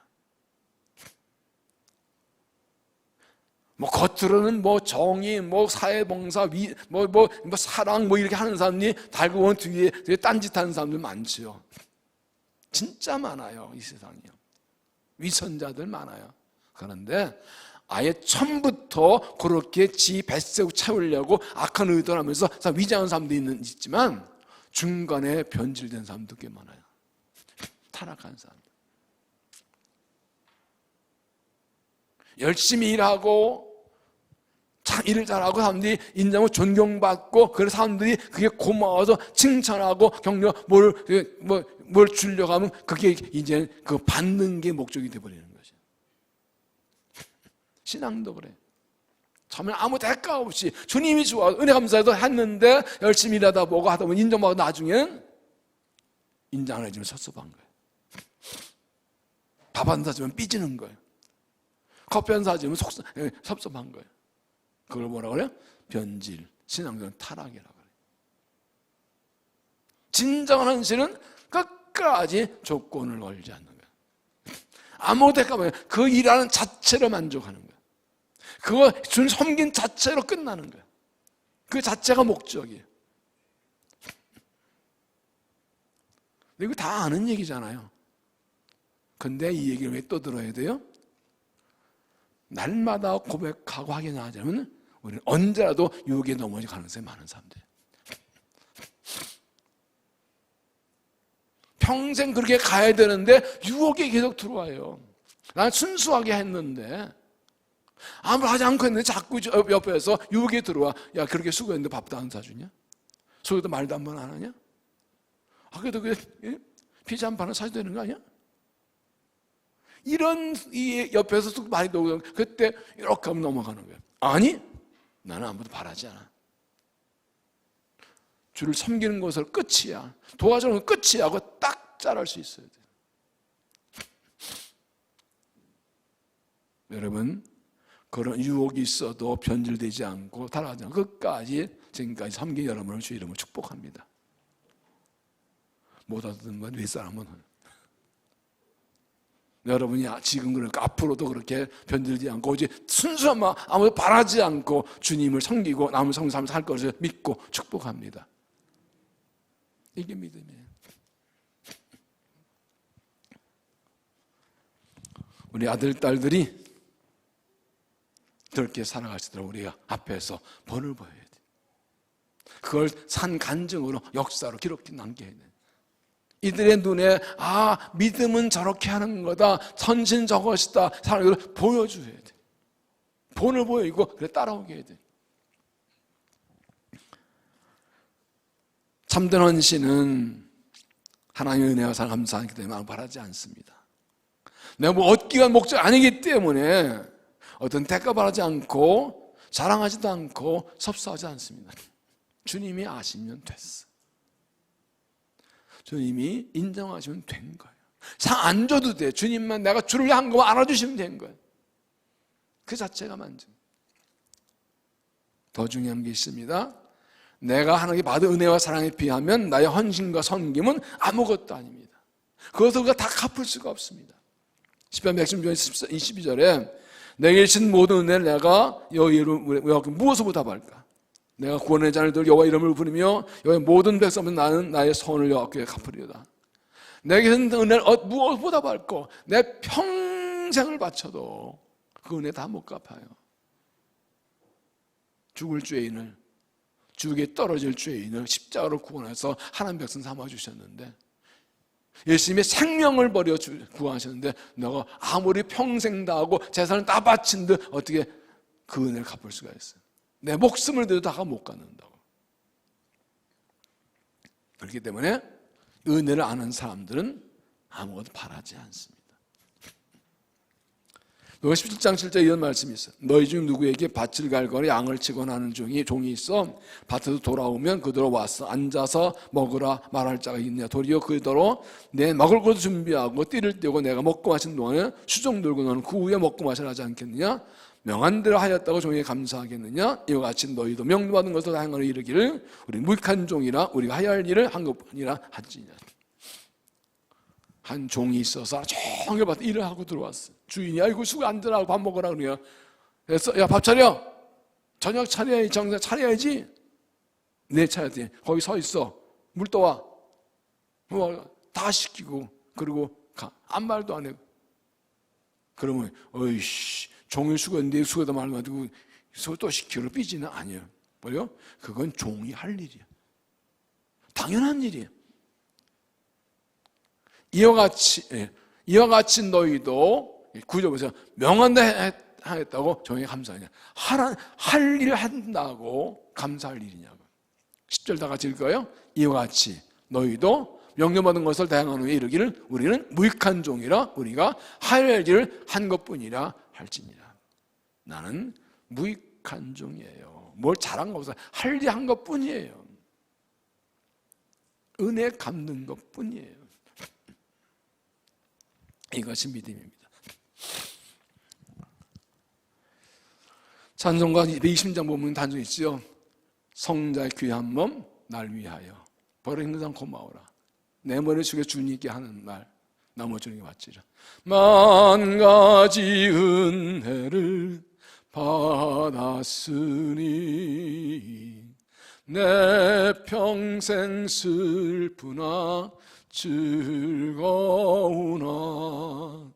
뭐 겉으로는 뭐 정의, 뭐 사회봉사, 뭐 사랑 뭐 이렇게 하는 사람이 달고 보면 뒤에 딴짓하는 사람들 많죠. 진짜 많아요. 이 세상이요. 위선자들 많아요. 그런데 아예 처음부터 그렇게 지 뱃속 채우려고 악한 의도를 하면서 위장한 사람도 있지만 중간에 변질된 사람도 꽤 많아요. 타락한 사람들. 열심히 일하고 일을 잘하고 사람들이 인정을 존경받고 그래서 사람들이 그게 고마워서 칭찬하고 격려 뭘 주려고 하면 그게 이제 그 받는 게 목적이 되어버리는 거죠. 신앙도 그래. 처음에 아무 대가 없이 주님이 좋아 은혜 감사해서 했는데 열심히 일하다 보고 하다 보면 인정받고 나중에는 인정 안 해주면 섭섭한 거예요. 밥 안 사주면 삐지는 거예요. 커피 안 사주면 섭섭한 거예요. 그걸 뭐라 그래요? 변질. 신앙적인 타락이라고 그래요. 진정한 헌신은 끝까지 조건을 걸지 않는 거예요. 아무 대가 없이 그 일하는 자체로 만족하는 거예요. 그거 준 섬긴 자체로 끝나는 거예요. 그 자체가 목적이에요. 이거 다 아는 얘기잖아요. 근데 이 얘기를 왜 또 들어야 돼요? 날마다 고백하고 확인하자면 우리는 언제라도 유혹에 넘어질 가능성이 많은 사람들. 평생 그렇게 가야 되는데 유혹이 계속 들어와요. 난 순수하게 했는데 아무 하지 않고 했는데 자꾸 옆에서 유혹이 들어와. 야 그렇게 수고했는데 밥도 안 사주냐? 수고도 말도 한 번 안 하냐? 그래도 피자 한 판은 사줘야 되는 거 아니야? 이런 이 옆에서 쑥 많이 도고 그때 이렇게 하면 넘어가는 거예요. 아니, 나는 아무도 바라지 않아. 주를 섬기는 것을 끝이야. 도와주는 건 끝이야 하고 딱 자랄 수 있어야 돼요. 여러분, 그런 유혹이 있어도 변질되지 않고 타락하지 않고 끝까지 지금까지 섬긴 여러분을 주 이름으로 축복합니다. 못 얻은 건 윗사람은 여러분이 지금 그러니까 앞으로도 그렇게 변질되지 않고 오직 순수한 마음 아무도 바라지 않고 주님을 섬기고 남은 성도 삶을 살 것을 믿고 축복합니다. 이게 믿음이에요. 우리 아들, 딸들이 그렇게 살아갈 수 있도록 우리가 앞에서 본을 보여야 돼. 그걸 산 간증으로 역사로 기록해 남겨야 돼. 이들의 눈에 믿음은 저렇게 하는 거다, 선신 저것이다, 사람을 보여줘야 돼. 본을 보이고 그래 따라오게 해야 돼. 참된 헌신은 하나님의 은혜와 사랑 감사하기 때문에 바라지 않습니다. 내가 뭐 얻기가 목적 아니기 때문에 어떤 대가 바라지 않고 자랑하지도 않고 섭섭하지 않습니다. 주님이 아시면 됐어. 주님이 인정하시면 된 거예요. 상 안 줘도 돼. 주님만 내가 주를 한 거만 알아주시면 된 거예요. 그 자체가 만족. 더 중요한 게 있습니다. 내가 하나님께 받은 은혜와 사랑에 비하면 나의 헌신과 섬김은 아무것도 아닙니다. 그것을 우리가 다 갚을 수가 없습니다. 시편 116편 22절에 내게 주신 모든 은혜를 내가 여호와 이름으로 무엇으로 보답할까? 내가 구원의 잔을 들어 여호와 이름을 부르며 여호와의 모든 백성은 나는 나의 선을 여호와께 갚으리로다. 내게 주신 은혜를 무엇으로 보답할까? 내 평생을 바쳐도 그 은혜 다 못 갚아요. 죽을 죄인을, 죽에 떨어질 죄인을 십자가로 구원해서 하나님 백성 삼아주셨는데, 예수님의 생명을 버려 구하셨는데 너가 아무리 평생 다하고 재산을 다 바친 듯 어떻게 그 은혜를 갚을 수가 있어요? 내 목숨을 들여도 다 못 갚는다고. 그렇기 때문에 은혜를 아는 사람들은 아무것도 바라지 않습니다. 누가 17장 7절에 이런 말씀이 있어요. 너희 중 누구에게 밭을 갈거나 양을 치거나 하는 종이 있어 밭에서 돌아오면 그대로 와서 앉아서 먹으라 말할 자가 있냐? 도리어 그대로 내 먹을 것도 준비하고 띠를 떼고 내가 먹고 마신 동안에 수종 들고 너는 그 후에 먹고 마시라 하지 않겠느냐? 명한 대로 하였다고 종에게 감사하겠느냐? 이와 같이 너희도 명받은 것을 다행하여 이르기를 우리 무익한 종이라 우리가 하여야 할 일을 한 것뿐이라 하지냐. 한 종이 있어서 종일 밭에 일을 하고 들어왔어. 주인이 아이고 수고 안 들어가고 밥 먹으라 그래요. 그래서 야 밥 차려. 저녁 차려야지. 정상 차려야지. 네 차려야 돼. 거기 서 있어. 물 떠와. 다 시키고 그리고 가. 아무 말도 안 해. 그러면 어이씨 종일 수고했는데 수고도 말가지고 또 시키러 삐지는 아니에요. 뭐요? 그건 종이 할 일이야. 당연한 일이에요. 이와 같이 너희도 구절 보세요. 명한다 하였다고 종에게 감사하냐? 할 일을 한다고 감사할 일이냐고. 10절 다 같이 읽어요. 이와 같이 너희도 명령받은 것을 다행한 후에 이르기를 우리는 무익한 종이라 우리가 할 일을 한 것뿐이라 할지니라. 나는 무익한 종이에요. 뭘 잘한 거 없어요. 할 일 한 것뿐이에요. 은혜 갚는 것뿐이에요. 이것이 믿음입니다. 찬송가 220장 보면 단순히 있죠. 성자의 귀한 몸 날 위하여 버린 것은 고마워라. 내 머리 숙여 주님께 하는 말 나머 주님께 바치라. 만 가지 은혜를 받았으니 내 평생 슬프나 즐거우나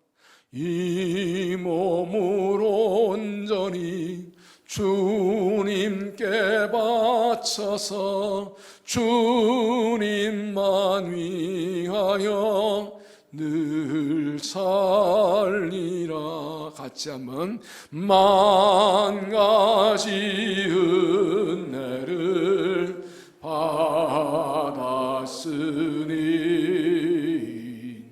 이 몸을 온전히 주님께 바쳐서 주님만 위하여 늘 살리라. 같이 한번 만 가지 은혜를 받았으니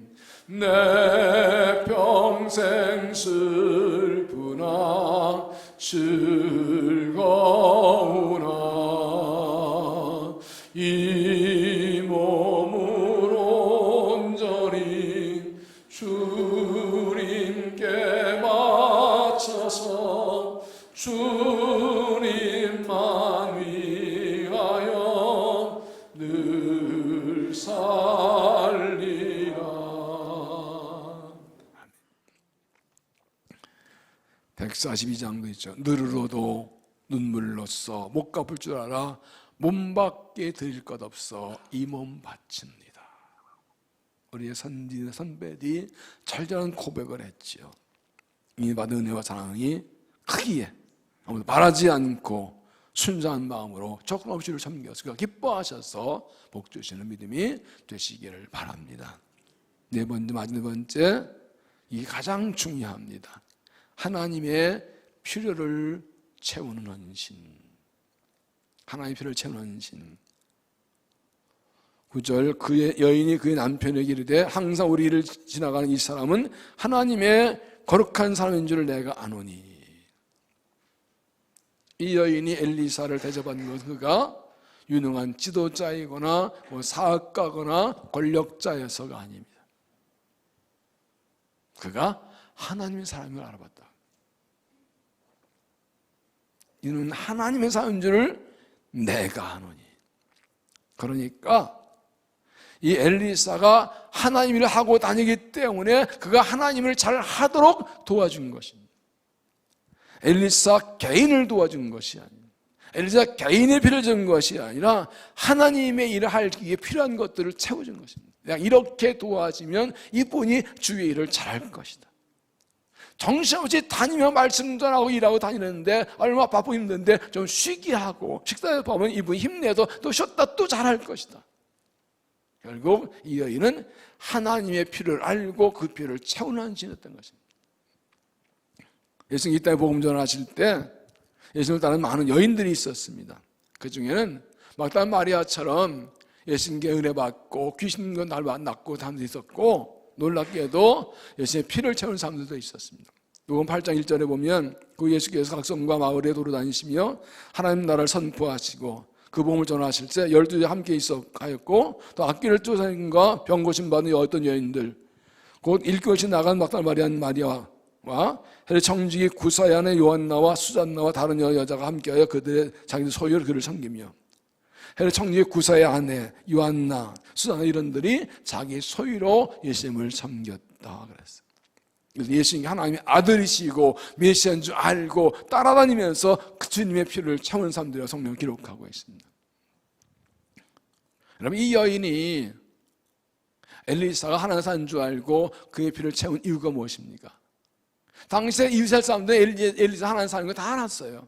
내 평생 평생 슬프나 즐거우나 이 몸을 온전히 주님께 바쳐서 주님만 위하여 늘 살리라. 142장도 있죠. 늘으로도 눈물로써 못 갚을 줄 알아 몸밖에 드릴 것 없어 이 몸 바칩니다. 우리의 선배들이 절절한 고백을 했죠. 이 받은 은혜와 사랑이 크기에 아무도 바라지 않고 순수한 마음으로 조건 없이 주를 섬겨서 그가 기뻐하셔서 복 주시는 믿음이 되시기를 바랍니다. 네 번째, 이게 가장 중요합니다. 하나님의 필요를 채우는 헌신. 하나님의 필요를 채우는 헌신. 9절, 그의 여인이 그의 남편에게 이르되 항상 우리 일을 지나가는 이 사람은 하나님의 거룩한 사람인 줄 내가 아노니. 이 여인이 엘리사를 대접한 것은 그가 유능한 지도자이거나 사학가거나 권력자여서가 아닙니다. 그가 하나님의 사람을 알아봤다. 이는 하나님의 사람인 줄 내가 아노니. 그러니까 이 엘리사가 하나님 일을 하고 다니기 때문에 그가 하나님을 잘 하도록 도와준 것입니다. 엘리사 개인을 도와준 것이 아니라, 엘리사 개인의 필요를 준 것이 아니라 하나님의 일을 하기에 필요한 것들을 채워준 것입니다. 그냥 이렇게 도와지면 이분이 주의 일을 잘할 것이다. 정신없이 다니며 말씀 전하고 일하고 다니는데 얼마나 바쁘고 힘든데 좀 쉬게 하고 식사에 보면 이분이 힘내도 또 쉬었다 또 잘할 것이다. 결국 이 여인은 하나님의 필요를 알고 그 필요를 채우는 헌신이었던 것입니다. 예수님 이 땅에 복음 전하실 때 예수님을 따르는 많은 여인들이 있었습니다. 그 중에는 막달라 마리아처럼 예수님께 은혜 받고 귀신과 날 낳고 사람도 있었고, 놀랍게도 예수님의 피를 채우는 사람들도 있었습니다. 누가복음 8장 1절에 보면 그 예수께서 각 성과 마을에 돌아다니시며 하나님 나라를 선포하시고 그 복음을 전하실 때 12에 함께 있어 가였고, 또 악귀를 쫓아낸과 병 고침 받은 어떤 여인들, 곧 일것이 나간 막달라 마리아와 헤롯 청지기 구사의 아내 요한나와 수잔나와 다른 여자가 함께하여 그들의 자기들 소유를 그를 섬기며, 헤롯 청지기 구사의 아내 요한나, 수잔나 이런들이 자기 소유로 예수님을 섬겼다 그랬어요. 그래서 예수님이 하나님의 아들이시고 메시아인 줄 알고 따라다니면서 그 주님의 피를 채우는 사람들이라고 성경을 기록하고 있습니다. 여러분, 이 여인이 엘리사가 하나님 사는 줄 알고 그의 피를 채운 이유가 무엇입니까? 당시에 이스라엘 사람들은 엘리사 하나님 사는 거 다 알았어요.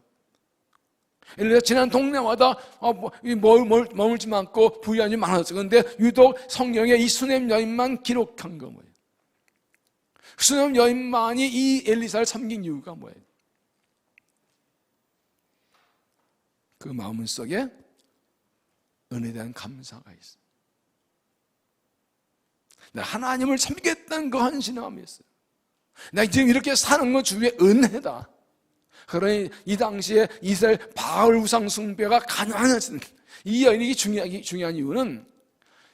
엘리사 지난 동네마다 머물지 않고 부유한이 많았어요. 그런데 유독 성경에 이 수넴 여인만 기록한 거 뭐예요? 수넴 여인만이 이 엘리사를 섬긴 이유가 뭐예요? 그 마음 속에 은혜에 대한 감사가 있어요. 내가 하나님을 섬기겠다는 그 헌신의 마음이 있어요. 내가 지금 이렇게 사는 건 주의 은혜다. 그러니 이 당시에 이스라엘 바알 우상 숭배가 가능했습니다. 이 여인이 중요한 이유는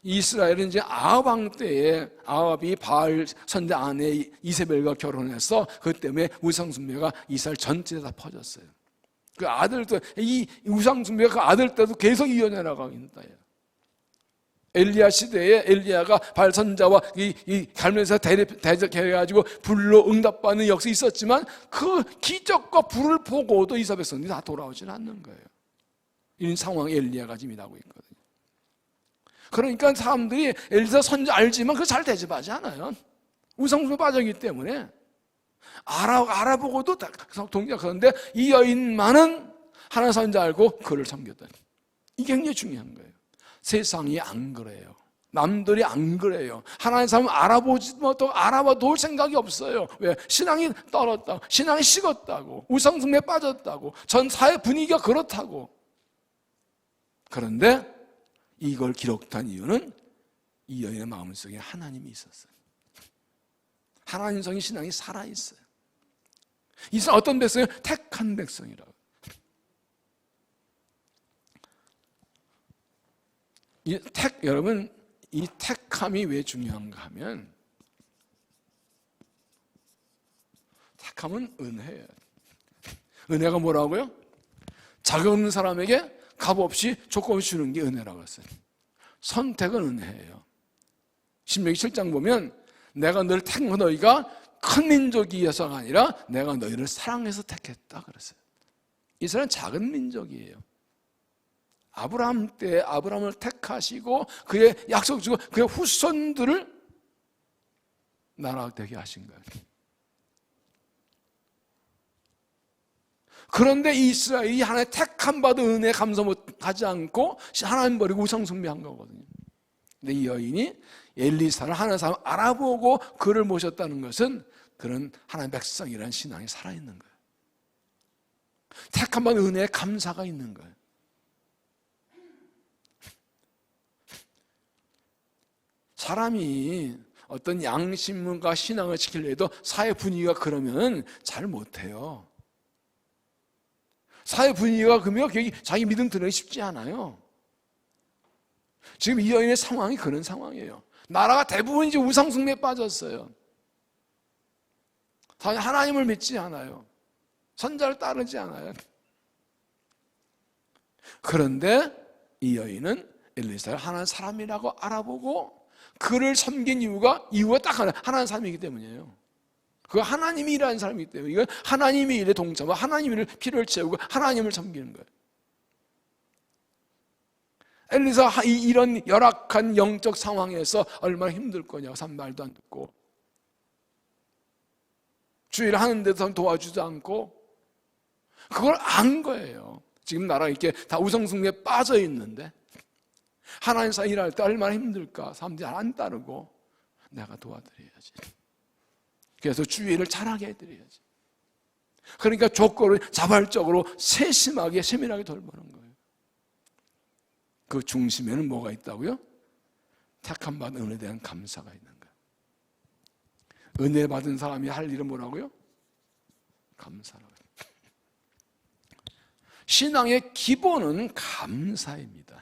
이스라엘은 이제 아합 왕 때에 아합이 바알 선대 아내 이세벨과 결혼해서 그 때문에 우상 숭배가 이스라엘 전체에 다 퍼졌어요. 그 아들도 이 우상 숭배가 그 아들 때도 계속 이어져 나가고 있다. 엘리야 시대에 엘리야가 바알 선자와 이 갈멜에서 대적해가지고 불로 응답받는 역사 있었지만 그 기적과 불을 보고도 이사벨 선이 다 돌아오지는 않는 거예요. 이런 상황에 엘리야가 지금 일하고 있거든요. 그러니까 사람들이 엘리사 선자 알지만 그걸 잘 대접하지 않아요. 우상숭배 빠졌기 때문에 알아보고도 동작하는데 이 여인만은 하나님 선자 알고 그를 섬겼다. 이게 굉장히 중요한 거예요. 세상이 안 그래요. 남들이 안 그래요. 하나님 사람 알아봐도 올 생각이 없어요. 왜? 신앙이 떨었다고, 신앙이 식었다고, 우상숭배에 빠졌다고, 전 사회 분위기가 그렇다고. 그런데 이걸 기록한 이유는 이 여인의 마음속에 하나님이 있었어요. 하나님 성의 신앙이 살아있어요. 이스라엘 어떤 백성이요? 택한 백성이라고. 여러분, 이 택함이 왜 중요한가 하면, 택함은 은혜예요. 은혜가 뭐라고요? 자격 없는 사람에게 값없이 조건 없이 주는 게 은혜라고 했어요. 선택은 은혜예요. 신명기 7장 보면 내가 너를 택한 너희가 큰 민족이어서가 아니라 내가 너희를 사랑해서 택했다 그랬어요. 이스라엘은 작은 민족이에요. 아브라함 때 아브라함을 택하시고 그의 약속 주고 그의 후손들을 나라 되게 하신 거예요. 그런데 이스라엘이 하나님의 택함 받은 은혜 감사 못하지 않고 하나님 버리고 우상 숭배한 거거든요. 근데 이 여인이 엘리사를 하나님 사람 알아보고 그를 모셨다는 것은 그런 하나님의 백성이라는 신앙이 살아있는 거예요. 택함 받은 은혜에 감사가 있는 거예요. 사람이 어떤 양심과 신앙을 지키려 해도 사회 분위기가 그러면 잘 못해요. 사회 분위기가 그러면 자기 믿음 드러내기 쉽지 않아요. 지금 이 여인의 상황이 그런 상황이에요. 나라가 대부분 이제 우상숭배에 빠졌어요. 하나님을 믿지 않아요. 선자를 따르지 않아요. 그런데 이 여인은 엘리사를 하나님 사람이라고 알아보고 그를 섬긴 이유가 딱 하나, 하나님 사람이기 때문이에요. 그 하나님이 일하는 사람이기 때문에 이건 하나님의 일에 동참하고 하나님의 필요를 채우고 하나님을 섬기는 거예요. 엘리사 이런 열악한 영적 상황에서 얼마나 힘들 거냐고 말도 안 듣고 주일을 하는데도 도와주지 않고 그걸 안 거예요. 지금 나라 이렇게 다 우상숭배에 빠져 있는데 하나님사 일할 때 얼마나 힘들까. 사람들이 안 따르고 내가 도와드려야지. 그래서 주의를 잘하게 해드려야지. 그러니까 조건을 자발적으로 세심하게 세밀하게 돌보는 거예요. 그 중심에는 뭐가 있다고요? 택함 받은 은혜에 대한 감사가 있는 거예요. 은혜 받은 사람이 할 일은 뭐라고요? 감사라고요. 신앙의 기본은 감사입니다.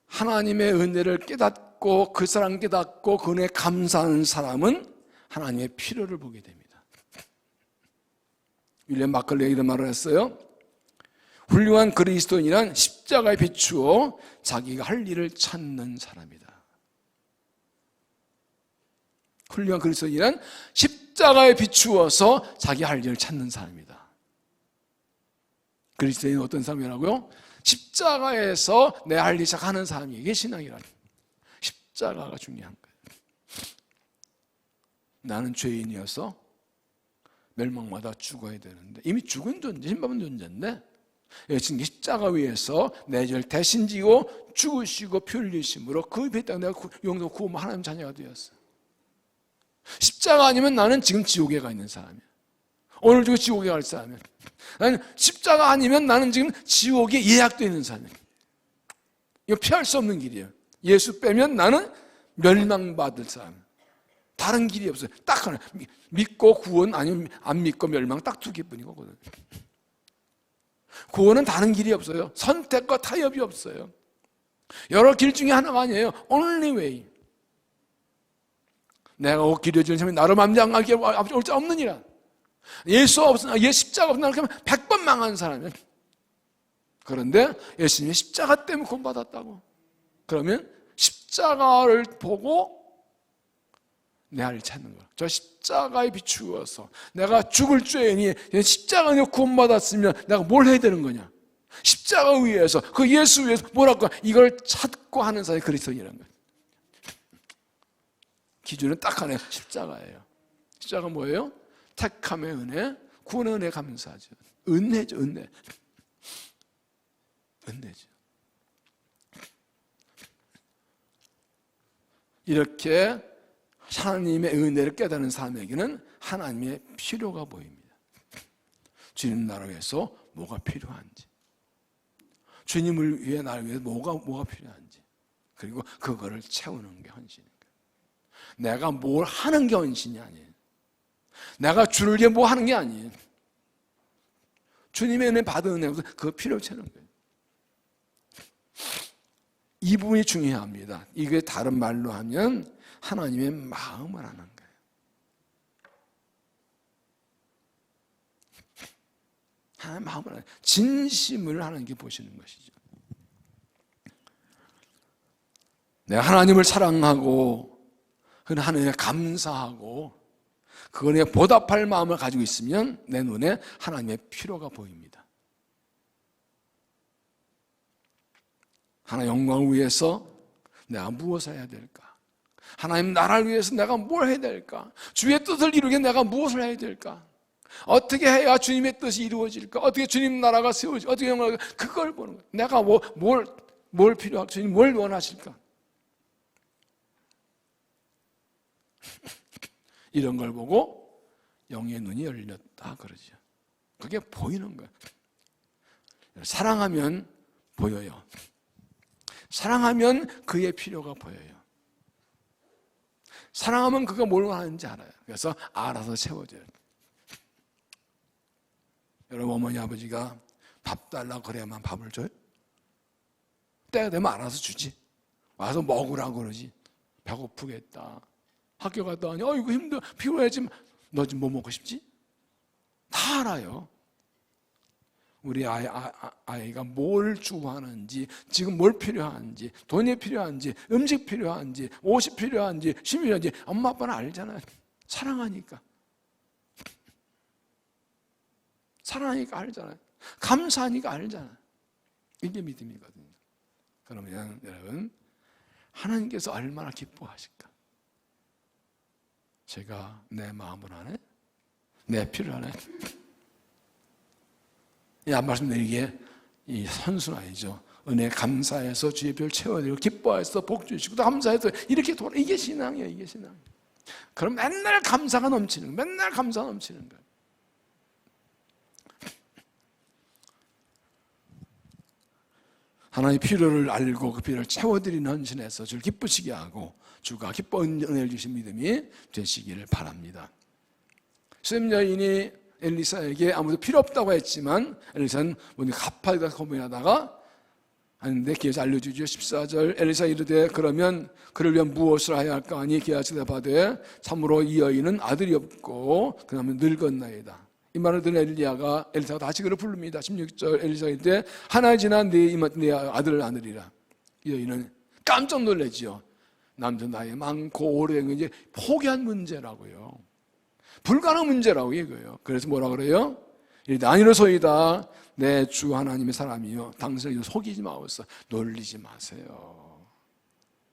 하나님의 은혜를 깨닫고 그 사람 깨닫고 그 은혜에 감사하는 사람은 하나님의 필요를 보게 됩니다. 윌리엄 마클레이 이런 말을 했어요. 훌륭한 그리스도인이란 십자가에 비추어 자기가 할 일을 찾는 사람이다. 훌륭한 그리스도인이란 십자가에 비추어서 자기 할 일을 찾는 사람이다. 그리스도인은 어떤 사람이라고요? 십자가에서 내 할 일 시작하는 사람이 이게 신앙이라는 거예요. 십자가가 중요한 거예요. 나는 죄인이어서 멸망마다 죽어야 되는데 이미 죽은 존재, 신받은 존재인데 지금 십자가 위에서 내 죄를 대신 지고 죽으시고 피 흘리심으로 그 배 땅 내가 용서 구원 하나님 자녀가 되었어요. 십자가 아니면 나는 지금 지옥에 가 있는 사람이야. 오늘 죽고 지옥에 갈 사람이야. 나는 십자가 아니면 나는 지금 지옥에 예약되어 있는 사람이야. 이거 피할 수 없는 길이에요. 예수 빼면 나는 멸망받을 사람. 다른 길이 없어요. 딱 하나. 믿고 구원 아니면 안 믿고 멸망 딱 두 개뿐이거든요. 구원은 다른 길이 없어요. 선택과 타협이 없어요. 여러 길 중에 하나가 아니에요. Only way. 내가 길어지는 사람이 나를 맘장하게 올 자 없느니라. 예수 없으나 예수 십자가 없나 그러면 100번 망한 사람이야. 그런데 예수님이 십자가 때문에 구원받았다고. 그러면 십자가를 보고 내 할 일 찾는 거야. 저 십자가에 비추어서 내가 죽을 죄인이 십자가에 구원받았으면 내가 뭘 해야 되는 거냐? 십자가 위에서 그 예수 위에서 뭐랄까 이걸 찾고 하는 사람이 그리스도인이라는 거야. 기준은 딱 하나요. 십자가예요. 십자가 뭐예요? 택함의 은혜, 구원의 은혜 감사하죠. 은혜죠, 은혜. 은혜죠. 이렇게 하나님의 은혜를 깨닫는 사람에게는 하나님의 필요가 보입니다. 주님 나라에서 뭐가 필요한지. 주님을 위해 나를 위해 뭐가 필요한지, 그리고 그거를 채우는 게 헌신인 거예요. 내가 뭘 하는 게 헌신이 아니에요. 내가 주를 위해 뭐 하는 게 아니에요. 주님의 은혜 받은 은혜로서 그 필요를 채우는 거예요. 이 부분이 중요합니다. 이게 다른 말로 하면 하나님의 마음을 하는 거예요. 하나님의 마음을 하는 거예요. 진심을 하는 게 보시는 것이죠. 내가 하나님을 사랑하고 하나님에 감사하고 그거에 보답할 마음을 가지고 있으면 내 눈에 하나님의 필요가 보입니다. 하나님 영광을 위해서 내가 무엇을 해야 될까? 하나님 나라를 위해서 내가 뭘 해야 될까? 주의 뜻을 이루게 내가 무엇을 해야 될까? 어떻게 해야 주님의 뜻이 이루어질까? 어떻게 주님 나라가 세워질까? 어떻게 영광을, 그걸 보는 거예요. 내가 뭘 필요할까? 주님 뭘 원하실까? 이런 걸 보고 영의 눈이 열렸다 그러죠. 그게 보이는 거예요. 사랑하면 보여요. 사랑하면 그의 필요가 보여요. 사랑하면 그가 뭘 하는지 알아요. 그래서 알아서 채워줘요. 여러분, 어머니 아버지가 밥 달라고 그래야만 밥을 줘요? 때가 되면 알아서 주지. 와서 먹으라고 그러지. 배고프겠다. 학교 갔다 오니 이거 힘들어 피곤해지면 너 지금 뭐 먹고 싶지? 다 알아요. 우리 아이가 뭘 좋아하는지, 지금 뭘 필요한지, 돈이 필요한지, 음식 필요한지, 옷이 필요한지, 쉼이 필요한지 엄마 아빠는 알잖아요. 사랑하니까. 사랑하니까 알잖아요. 감사하니까 알잖아요. 이게 믿음이거든요. 그러면 여러분, 하나님께서 얼마나 기뻐하실까? 제가 내 마음을 하네? 내 필요를 하네? 안 말씀드리기에 이 선순환이죠. 은혜 감사해서 주의 별 채워드리고 기뻐해서 복 주시고 또 감사해서 이렇게 돌아. 이게 신앙이에요. 이게 신앙. 그럼 맨날 감사가 넘치는 거예요. 맨날 감사가 넘치는 거예요. 하나님의 필요를 알고 그 필요를 채워드리는 헌신에서 주를 기쁘시게 하고 주가 기뻐 은혜를 주신 믿음이 되시기를 바랍니다. 수렘 여인이 엘리사에게 아무도 필요 없다고 했지만 엘리사는 가파르다 고민하다가 하는데 기에서 알려주죠. 14절 엘리사 이르되 그러면 그를 위한 무엇을 해야 할까 하니 기하시 대답하되 참으로 이 여인은 아들이 없고 그 다음에 늙었나이다. 이 말을 들은 엘리사가 다시 그를 부릅니다. 16절 엘리사가 이르되 하나 지나 네 아들을 낳으리라. 이 여인은 깜짝 놀라지요. 남들 나이 많고 오래된 건 이제 포기한 문제라고요. 불가능한 문제라고 이거예요. 그래서 뭐라 그래요? 아니로소이다. 내 주 하나님의 사람이요 당신을 속이지 마옵소서. 놀리지 마세요.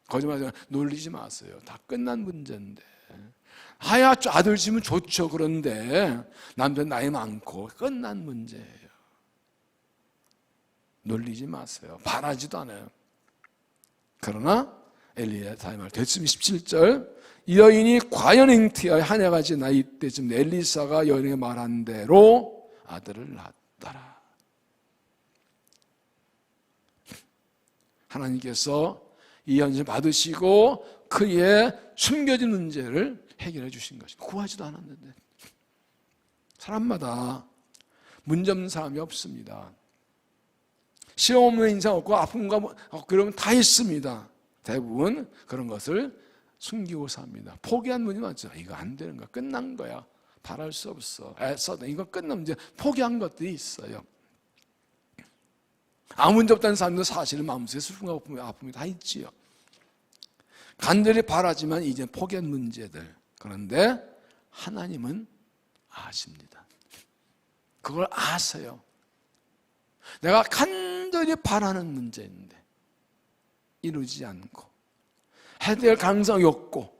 거짓말하지 놀리지 마세요. 다 끝난 문제인데. 하야 아들 지면 좋죠. 그런데 남들 나이 많고 끝난 문제예요. 놀리지 마세요. 바라지도 않아요. 그러나 엘리야 다이 말 됐으면 17절 이 여인이 과연 잉태하여 한 해가지 나이 때쯤 엘리사가 여인에게 말한 대로 아들을 낳았더라. 하나님께서 이 현실 받으시고 그의 숨겨진 문제를 해결해 주신 것입니다. 구하지도 않았는데. 사람마다 문제 없는 사람이 없습니다. 시험 없는 인생 없고 아픔과 그러면 다 있습니다. 대부분 그런 것을 숨기고 삽니다. 포기한 분이 많죠. 이거 안 되는 거야. 끝난 거야. 바랄 수 없어. 애써도 이거 끝나면 이제 포기한 것들이 있어요. 아무 문제 없다는 사람도 사실은 마음속에 슬픔과 아픔이 다 있지요. 간절히 바라지만 이제 포기한 문제들. 그런데 하나님은 아십니다. 그걸 아세요. 내가 간절히 바라는 문제인데 이루지 않고 해야 될 가능성이 없고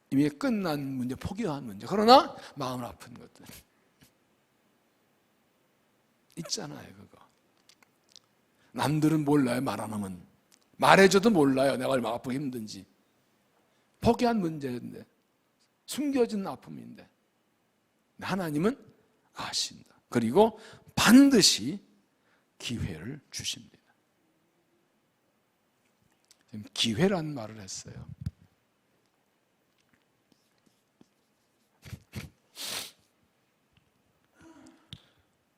이미 끝난 문제, 포기한 문제. 그러나 마음 아픈 것들 있잖아요. 그거 남들은 몰라요. 말 안 하면 말해줘도 몰라요. 내가 얼마나 아프고 힘든지. 포기한 문제인데 숨겨진 아픔인데 하나님은 아신다. 그리고 반드시 기회를 주십니다. 지금 기회란 말을 했어요.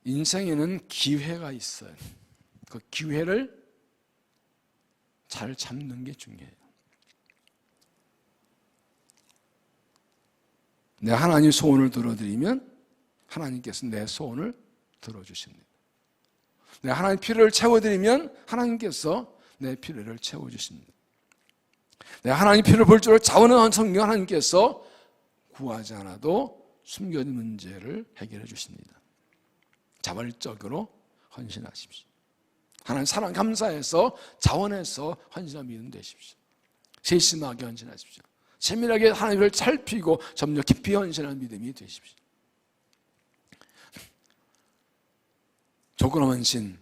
인생에는 기회가 있어요. 그 기회를 잘 잡는 게 중요해요. 내가 하나님 소원을 들어드리면 하나님께서 내 소원을 들어주십니다. 내가 하나님 필요를 채워드리면 하나님께서 내 필요를 채워주십니다. 내가 하나님 필요를 볼 줄 자원한 성경 하나님께서 구하지 않아도 숨겨진 문제를 해결해 주십니다. 자발적으로 헌신하십시오. 하나님 사랑 감사해서 자원해서 헌신하며 믿음 되십시오. 세심하게 헌신하십시오. 세밀하게 하나님을 살피고 점점 깊이 헌신하는 믿음이 되십시오. 조건 헌신,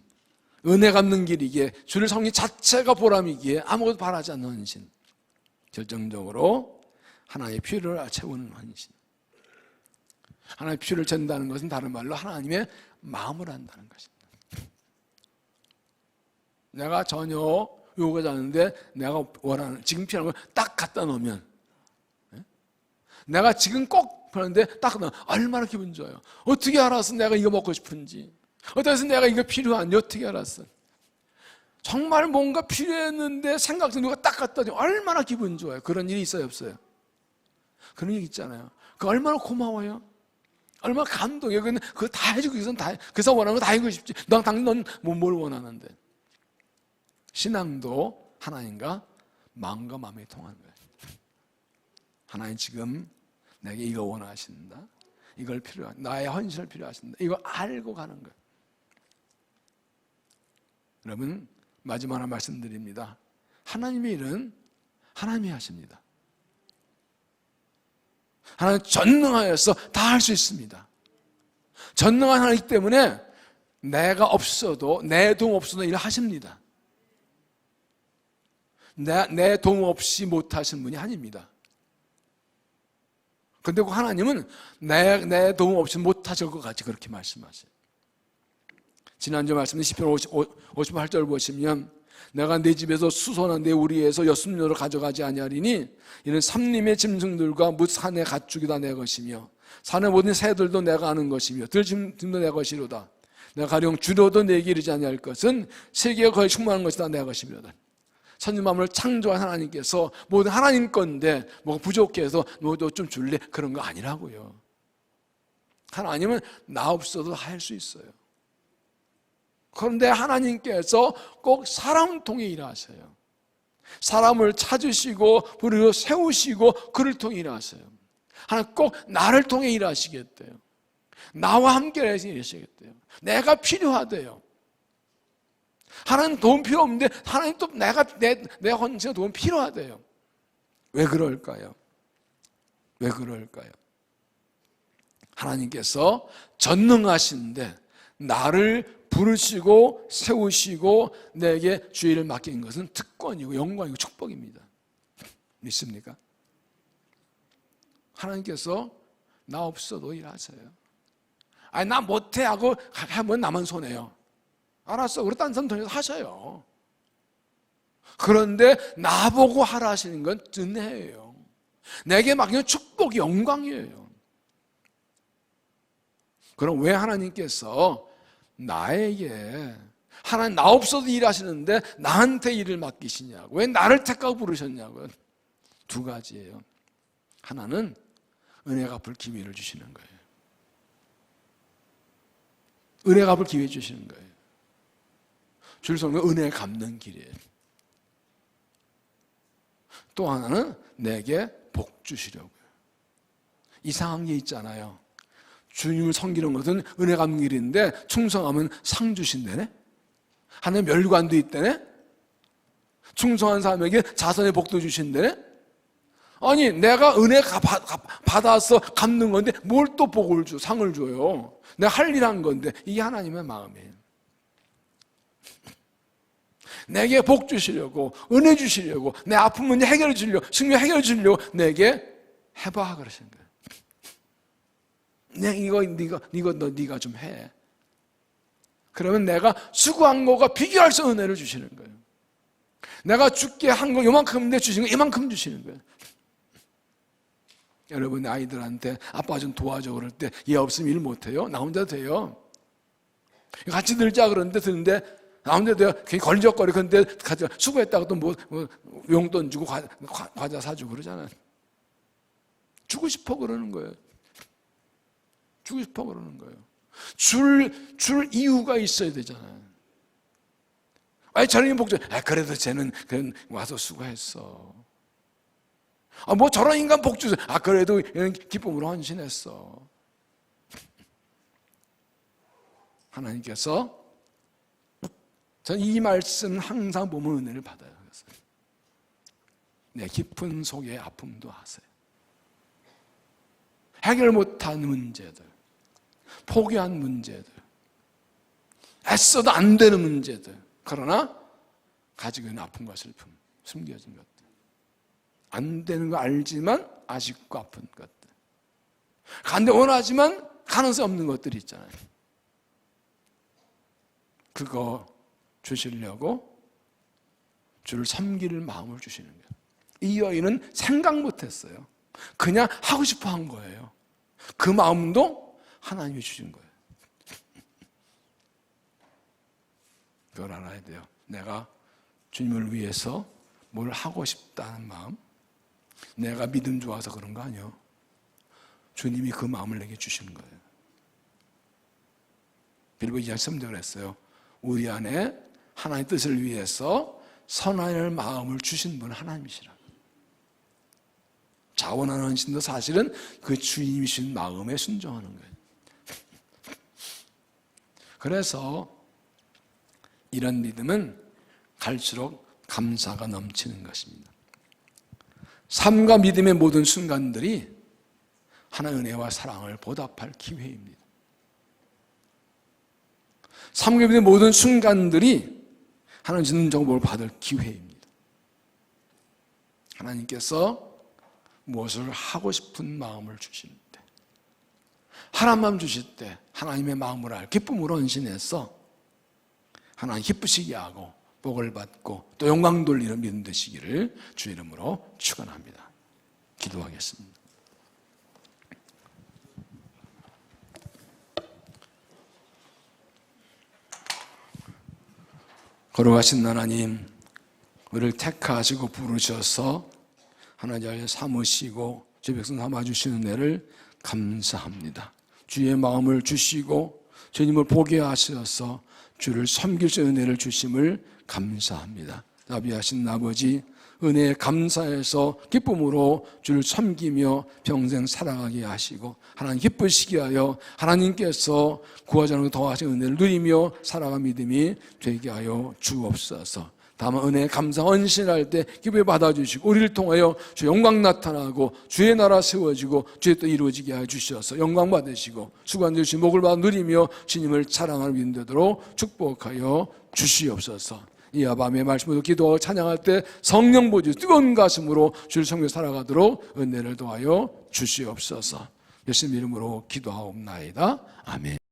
은혜 갚는 길이기에 주를 섬기 자체가 보람이기에 아무것도 바라지 않는 헌신, 결정적으로 하나님의 필요를 채우는 헌신. 하나님의 필요를 채운다는 것은 다른 말로 하나님의 마음을 한다는 것입니다. 내가 전혀 요구하지 않는데 내가 원하는 지금 필요한 걸 딱 갖다 놓으면, 내가 지금 꼭 필요한데 딱 넣으면 얼마나 기분 좋아요. 어떻게 알았어 내가 이거 먹고 싶은지, 어떻게 해서 내가 이거 필요한지 어떻게 알았어. 정말 뭔가 필요했는데 생각해서 누가 딱 갖다 주면 얼마나 기분 좋아요. 그런 일이 있어요 없어요? 그런 일 있잖아요. 그 얼마나 고마워요. 얼마나 감동이에요. 그거 다 해주고 있으면 다, 그래서 원하는 거 다 해주고 싶지. 당연히 넌 뭘 원하는데. 신앙도 하나님과 마음과 마음이 통하는 거예요. 하나님 지금 내게 이거 원하신다. 이걸 나의 헌신을 필요하신다. 이거 알고 가는 거예요. 여러분 마지막 하나 말씀드립니다. 하나님의 일은 하나님이 하십니다. 하나님 전능하여서 다 할 수 있습니다. 전능한 하나님이기 때문에 내가 없어도, 내 도움 없어도 일을 하십니다. 내 도움 없이 못하시는 분이 아닙니다. 그런데 그 하나님은 내 도움 없이 못하실 것 같이 그렇게 말씀하세요. 지난주 말씀 시편 58절 보시면 내가 내 집에서 수소나 내 우리에서 엿순녀를 가져가지 아니하리니 이는 삼림의 짐승들과 뭇 산의 가축이 다 내 것이며 산의 모든 새들도 내가 아는 것이며 들짐승도 내 것이로다. 내가 가령 줄여도 내게 이르지 아니할 것은 세계가 거의 충만한 것이 다 내 것이로다. 천지만물을 창조한 하나님께서 모든 하나님 건데 뭐가 부족해서 너도 좀 줄래? 그런 거 아니라고요. 하나님은 나 없어도 할 수 있어요. 그런데 하나님께서 꼭 사람 통해 일하세요. 사람을 찾으시고 그리고 세우시고 그를 통해 일하세요. 하나님 꼭 나를 통해 일하시겠대요. 나와 함께 일하시겠대요. 내가 필요하대요. 하나님 도움 필요 없는데 하나님 또 내 헌신의 도움 필요하대요. 왜 그럴까요? 왜 그럴까요? 하나님께서 전능하신데 나를 부르시고 세우시고 내게 주의를 맡긴 것은 특권이고 영광이고 축복입니다. 믿습니까? 하나님께서 나 없어도 일하세요. 아니 나 못해 하고 하면 나만 손해요. 알았어. 그럼 딴 사람 통해서 하셔요. 그런데 나보고 하라 하시는 건 은혜예요. 내게 맡기는 축복이 영광이에요. 그럼 왜 하나님께서 나에게 하나님 나 없어도 일하시는데 나한테 일을 맡기시냐고, 왜 나를 택하고 부르셨냐고요. 두 가지예요. 하나는 은혜 갚을 기회를 주시는 거예요. 은혜 갚을 기회 주시는 거예요. 줄 서는 은혜 갚는 길이에요. 또 하나는 내게 복 주시려고요. 이상한 게 있잖아요. 주님을 섬기는 것은 은혜 갚는 길인데 충성하면 상 주신다네? 하나님 멸관도 있다네? 충성한 사람에게 자선의 복도 주신다네? 아니 내가 은혜 받아서 갚는 건데 뭘 또 복을 줘, 상을 줘요. 내가 할 일 한 건데. 이게 하나님의 마음이에요. 내게 복 주시려고, 은혜 주시려고, 내 아픈 문제 해결해 주려고, 승리 해결해 주려고 내게 해봐 그러시는 거예요. 네가 좀 해. 그러면 내가 수고한 거가 비교할 수 없는 은혜를 주시는 거예요. 내가 죽게 한 거 요만큼인데 주시는 거 이만큼 주시는 거예요. 여러분 아이들한테 아빠 좀 도와줘 그럴 때 얘 없으면 일 못해요? 나 혼자 돼요. 같이 들자 그러는데 드는데 나 혼자 돼요. 괜히 걸리적거리. 근데 같이 수고했다고 또 뭐 용돈 주고 과자 사주고 그러잖아요. 주고 싶어 그러는 거예요. 주고 싶어 그러는 거예요. 줄 이유가 있어야 되잖아요. 아니 저런 복종, 그래도 쟤는 그냥 와서 수고했어. 뭐 저런 인간 복 주세요. 그래도 기쁨으로 헌신했어. 하나님께서 전 이 말씀 항상 보면 은혜를 받아요. 그래서 내 깊은 속에 아픔도 아세요. 해결 못한 문제들, 포기한 문제들, 애써도 안 되는 문제들, 그러나 가지고 있는 아픔과 슬픔, 숨겨진 것들, 안 되는 거 알지만 아쉽고 아픈 것들, 간데 원하지만 가능성 없는 것들이 있잖아요. 그거 주시려고 주를 섬길 마음을 주시는 거예요. 이 여인은 생각 못했어요. 그냥 하고 싶어 한 거예요. 그 마음도 하나님이 주신 거예요. 그걸 알아야 돼요. 내가 주님을 위해서 뭘 하고 싶다는 마음, 내가 믿음 좋아서 그런 거 아니에요. 주님이 그 마음을 내게 주시는 거예요. 빌보 2장 3절에 했어요. 우리 안에 하나님의 뜻을 위해서 선할 마음을 주신 분은 하나님이시라. 자원하는 헌신도 사실은 그 주님이 주신 마음에 순종하는 거예요. 그래서 이런 믿음은 갈수록 감사가 넘치는 것입니다. 삶과 믿음의 모든 순간들이 하나님의 은혜와 사랑을 보답할 기회입니다. 삶과 믿음의 모든 순간들이 하나님 주는 정보를 받을 기회입니다. 하나님께서 무엇을 하고 싶은 마음을 주실 때, 하나님만 주실 때 하나님의 마음을 알 기쁨으로 헌신해서 하나님 기쁘시게 하고 복을 받고 또 영광 돌리는 믿음 되시기를 주 이름으로 축원합니다. 기도하겠습니다. 거룩하신 하나님, 우리를 택하시고 부르셔서 하나님 삼으시고 주 백성 삼아주시는 은혜를 감사합니다. 주의 마음을 주시고 주님을 보게 하셔서 주를 섬길 수 있는 은혜를 주심을 감사합니다. 자비하신 아버지, 은혜에 감사해서 기쁨으로 주를 섬기며 평생 살아가게 하시고 하나님 기쁘시게 하여 하나님께서 구하지 않고 더하신 은혜를 누리며 살아가 믿음이 되게 하여 주옵소서. 다만 은혜에 감사 헌신할 때 기쁘게 받아주시고 우리를 통하여 주 영광 나타나고 주의 나라 세워지고 주의 뜻 이루어지게 하여 주셔서 영광 받으시고 수고한 주신 목을 받아 누리며 주님을 사랑하는 믿음 되도록 축복하여 주시옵소서. 이와 밤의 말씀으로 기도하고 찬양할 때 성령 보주 뜨거운 가슴으로 주를 섬겨 살아가도록 은혜를 도하여 주시옵소서. 예수님 이름으로 기도하옵나이다. 아멘.